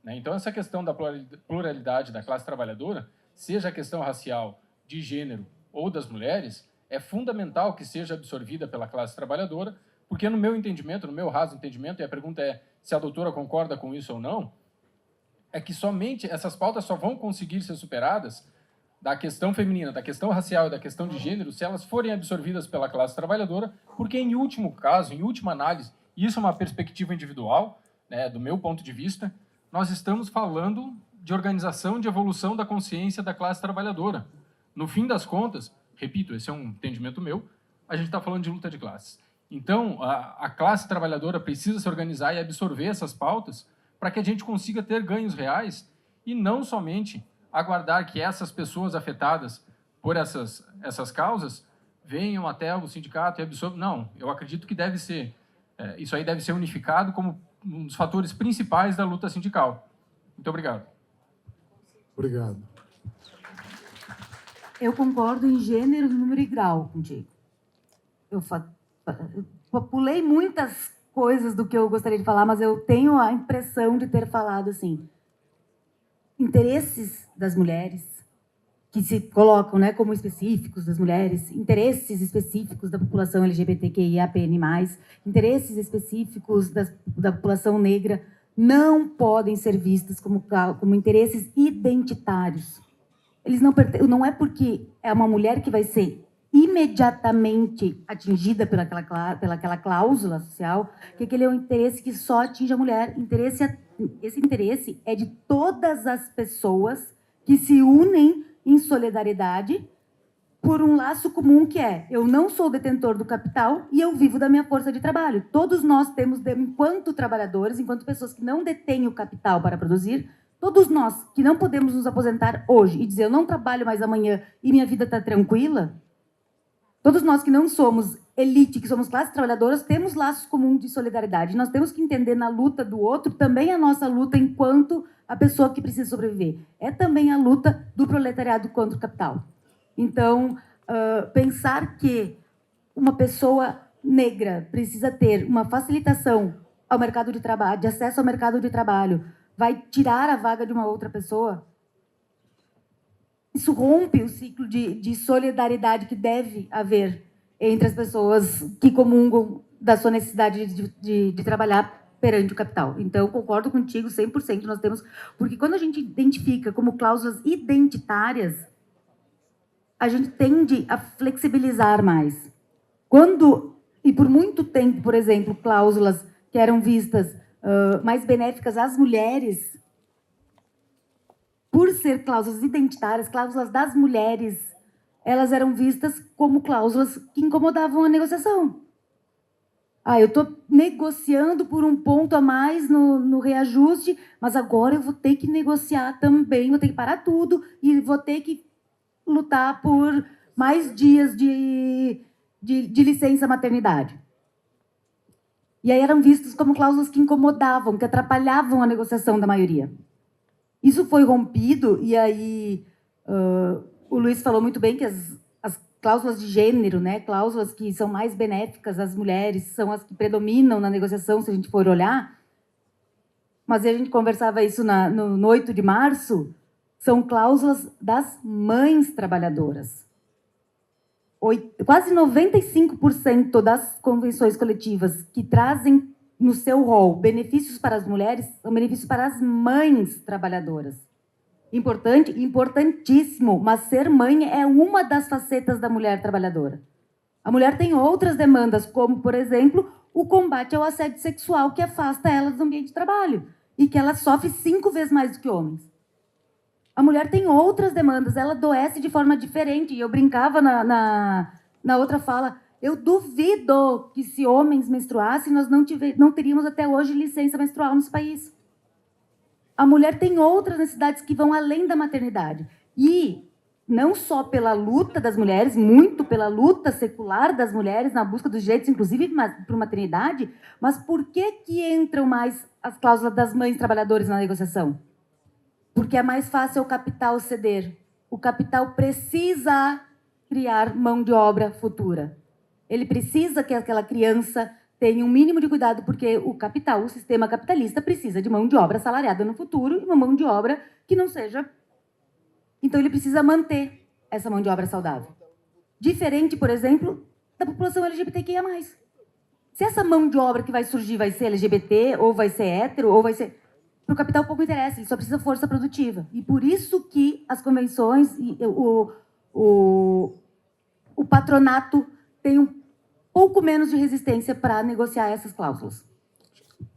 né? Então, essa questão da pluralidade da classe trabalhadora, seja a questão racial, de gênero ou das mulheres, é fundamental que seja absorvida pela classe trabalhadora, porque no meu entendimento, no meu raso entendimento, e a pergunta é se a doutora concorda com isso ou não, é que somente essas pautas só vão conseguir ser superadas da questão feminina, da questão racial e da questão de gênero, se elas forem absorvidas pela classe trabalhadora, porque, em último caso, em última análise, e isso é uma perspectiva individual, né, do meu ponto de vista, nós estamos falando de organização, de evolução da consciência da classe trabalhadora. No fim das contas, repito, esse é um entendimento meu, a gente está falando de luta de classes. Então, a classe trabalhadora precisa se organizar e absorver essas pautas para que a gente consiga ter ganhos reais e não somente aguardar que essas pessoas afetadas por essas causas venham até o sindicato e absorvam. Não, eu acredito que deve ser, isso aí deve ser unificado como um dos fatores principais da luta sindical. Muito obrigado. Obrigado. Eu concordo em gênero, número e grau contigo. Eu pulei muitas coisas do que eu gostaria de falar, mas eu tenho a impressão de ter falado assim, interesses das mulheres, que se colocam, né, como específicos das mulheres, interesses específicos da população LGBTQIAPN+, interesses específicos da população negra, não podem ser vistos como interesses identitários. Eles não é porque é uma mulher que vai ser imediatamente atingida pelaquela cláusula social, que aquele é um interesse que só atinge a mulher. Esse interesse é de todas as pessoas que se unem em solidariedade por um laço comum que é: eu não sou detentor do capital e eu vivo da minha força de trabalho. Todos nós temos, enquanto trabalhadores, enquanto pessoas que não detêm o capital para produzir, todos nós que não podemos nos aposentar hoje e dizer eu não trabalho mais amanhã e minha vida está tranquila, todos nós que não somos elite, que somos classes trabalhadoras, temos laços comuns de solidariedade. Nós temos que entender na luta do outro também a nossa luta enquanto a pessoa que precisa sobreviver. É também a luta do proletariado contra o capital. Então, pensar que uma pessoa negra precisa ter uma facilitação ao mercado de trabalho, de acesso ao mercado de trabalho, vai tirar a vaga de uma outra pessoa, isso rompe o ciclo de solidariedade que deve haver entre as pessoas que comungam da sua necessidade de trabalhar perante o capital. Então, concordo contigo 100%, nós temos... Porque quando a gente identifica como cláusulas identitárias, a gente tende a flexibilizar mais. Quando, e por muito tempo, por exemplo, cláusulas que eram vistas mais benéficas às mulheres, por ser cláusulas identitárias, cláusulas das mulheres, elas eram vistas como cláusulas que incomodavam a negociação. Eu estou negociando por um ponto a mais no reajuste, mas agora eu vou ter que negociar também, vou ter que parar tudo e vou ter que lutar por mais dias de licença maternidade. E aí eram vistos como cláusulas que incomodavam, que atrapalhavam a negociação da maioria. Isso foi rompido, e aí o Luiz falou muito bem que as cláusulas de gênero, né, cláusulas que são mais benéficas às mulheres, são as que predominam na negociação, se a gente for olhar. Mas a gente conversava isso no 8 de março, são cláusulas das mães trabalhadoras. Quase 95% das convenções coletivas que trazem no seu rol benefícios para as mulheres são benefícios para as mães trabalhadoras. Importante, importantíssimo, mas ser mãe é uma das facetas da mulher trabalhadora. A mulher tem outras demandas, como, por exemplo, o combate ao assédio sexual, que afasta ela do ambiente de trabalho e que ela sofre 5 vezes mais do que homens. A mulher tem outras demandas, ela adoece de forma diferente. E eu brincava na outra fala, eu duvido que se homens menstruassem, nós não teríamos até hoje licença menstrual nesse país. A mulher tem outras necessidades que vão além da maternidade. E não só pela luta das mulheres, muito pela luta secular das mulheres na busca dos direitos, inclusive para a maternidade, mas por que entram mais as cláusulas das mães trabalhadoras na negociação? Porque é mais fácil o capital ceder. O capital precisa criar mão de obra futura. Ele precisa que aquela criança tenha um mínimo de cuidado, porque o capital, o sistema capitalista, precisa de mão de obra assalariada no futuro e uma mão de obra que não seja... Então, ele precisa manter essa mão de obra saudável. Diferente, por exemplo, da população LGBTQIA+. Se essa mão de obra que vai surgir vai ser LGBT, ou vai ser hétero, ou vai ser... Para o capital pouco interessa, ele só precisa de força produtiva. E por isso que as convenções, o patronato tem um pouco menos de resistência para negociar essas cláusulas.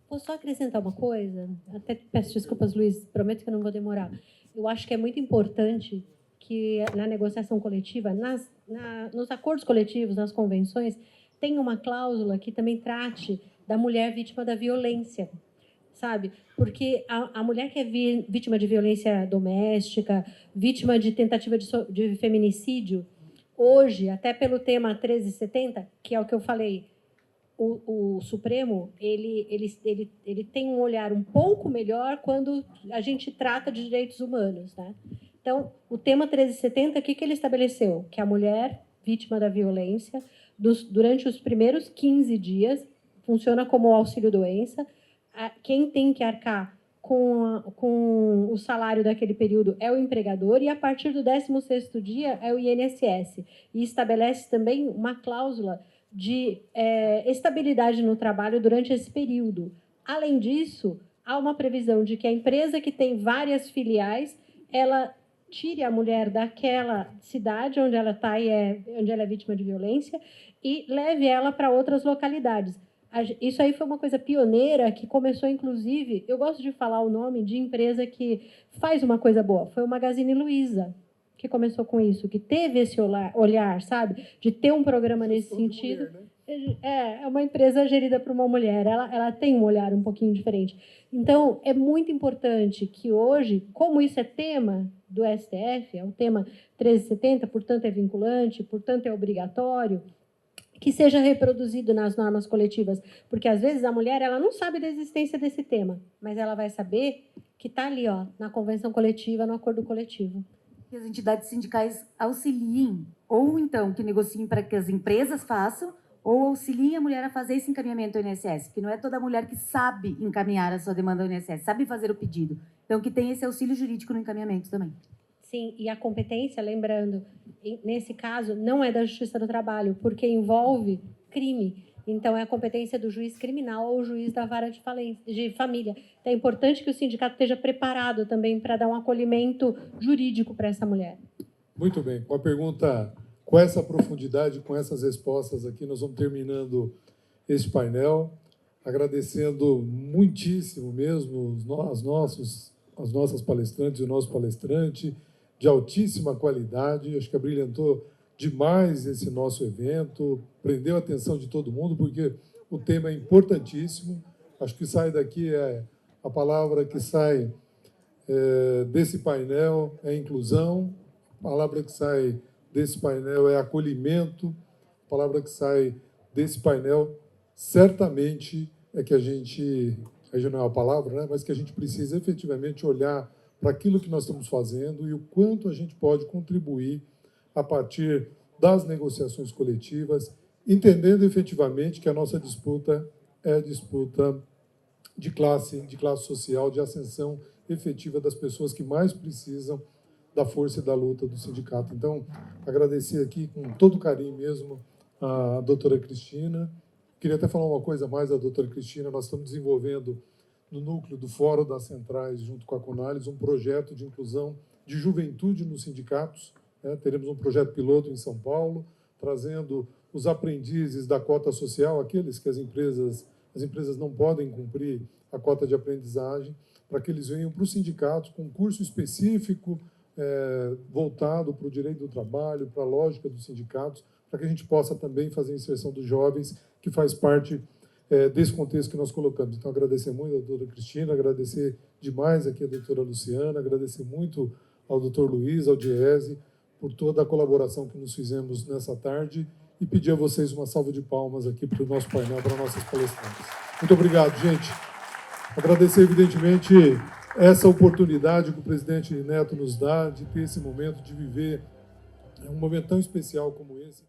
Vou só acrescentar uma coisa, até peço desculpas, Luiz, prometo que eu não vou demorar. Eu acho que é muito importante que na negociação coletiva, nos acordos coletivos, nas convenções, tenha uma cláusula que também trate da mulher vítima da violência, sabe? Porque a mulher que é vítima de violência doméstica, vítima de tentativa de feminicídio, hoje, até pelo tema 1370, que é o que eu falei, o Supremo ele tem um olhar um pouco melhor quando a gente trata de direitos humanos, né? Então, o tema 1370, o que ele estabeleceu? Que a mulher vítima da violência, durante os primeiros 15 dias, funciona como auxílio-doença. Quem tem que arcar com o salário daquele período é o empregador, e a partir do 16º dia é o INSS. E estabelece também uma cláusula de estabilidade no trabalho durante esse período. Além disso, há uma previsão de que a empresa que tem várias filiais, ela tire a mulher daquela cidade onde ela está onde ela é vítima de violência e leve ela para outras localidades. Isso aí foi uma coisa pioneira que começou, inclusive, eu gosto de falar o nome de empresa que faz uma coisa boa, foi o Magazine Luiza, que começou com isso, que teve esse olhar, sabe, de ter um programa nesse sentido. Mulher, né? É uma empresa gerida por uma mulher, ela tem um olhar um pouquinho diferente. Então, é muito importante que hoje, como isso é tema do STF, é um tema 1370, portanto é vinculante, portanto é obrigatório, que seja reproduzido nas normas coletivas, porque às vezes a mulher ela não sabe da existência desse tema, mas ela vai saber que está ali, na convenção coletiva, no acordo coletivo. Que as entidades sindicais auxiliem, ou então que negociem para que as empresas façam, ou auxiliem a mulher a fazer esse encaminhamento ao INSS, porque não é toda mulher que sabe encaminhar a sua demanda ao INSS, sabe fazer o pedido. Então, que tem esse auxílio jurídico no encaminhamento também. Sim, e a competência, lembrando, nesse caso, não é da Justiça do Trabalho, porque envolve crime. Então, é a competência do juiz criminal ou juiz da vara de família. Então, é importante que o sindicato esteja preparado também para dar um acolhimento jurídico para essa mulher. Muito bem. Com a pergunta, com essa profundidade, com essas respostas aqui, nós vamos terminando esse painel, agradecendo muitíssimo mesmo as nossas palestrantes e o nosso palestrante, de altíssima qualidade. Acho que abrilhantou demais esse nosso evento, prendeu a atenção de todo mundo, porque o tema é importantíssimo. Acho que sai daqui, a palavra que sai desse painel é inclusão, a palavra que sai desse painel é acolhimento, a palavra que sai desse painel certamente é que a gente, aí já não é a palavra, né, mas que a gente precisa efetivamente olhar para aquilo que nós estamos fazendo e o quanto a gente pode contribuir a partir das negociações coletivas, entendendo efetivamente que a nossa disputa é disputa de classe social, de ascensão efetiva das pessoas que mais precisam da força e da luta do sindicato. Então, agradecer aqui com todo carinho mesmo a doutora Cristina. Queria até falar uma coisa a mais da doutora Cristina. Nós estamos desenvolvendo no núcleo do Fórum das Centrais, junto com a Conales, um projeto de inclusão de juventude nos sindicatos. Teremos um projeto piloto em São Paulo, trazendo os aprendizes da cota social, aqueles que as empresas não podem cumprir a cota de aprendizagem, para que eles venham para os sindicatos com um curso específico voltado para o direito do trabalho, para a lógica dos sindicatos, para que a gente possa também fazer a inserção dos jovens, que faz parte desse contexto que nós colocamos. Então, agradecer muito à doutora Cristina, agradecer demais aqui a doutora Luciana, agradecer muito ao doutor Luiz, ao Diese, por toda a colaboração que nos fizemos nessa tarde e pedir a vocês uma salva de palmas aqui para o nosso painel, para nossas palestrantes. Muito obrigado, gente. Agradecer, evidentemente, essa oportunidade que o presidente Neto nos dá de ter esse momento, de viver um momento tão especial como esse.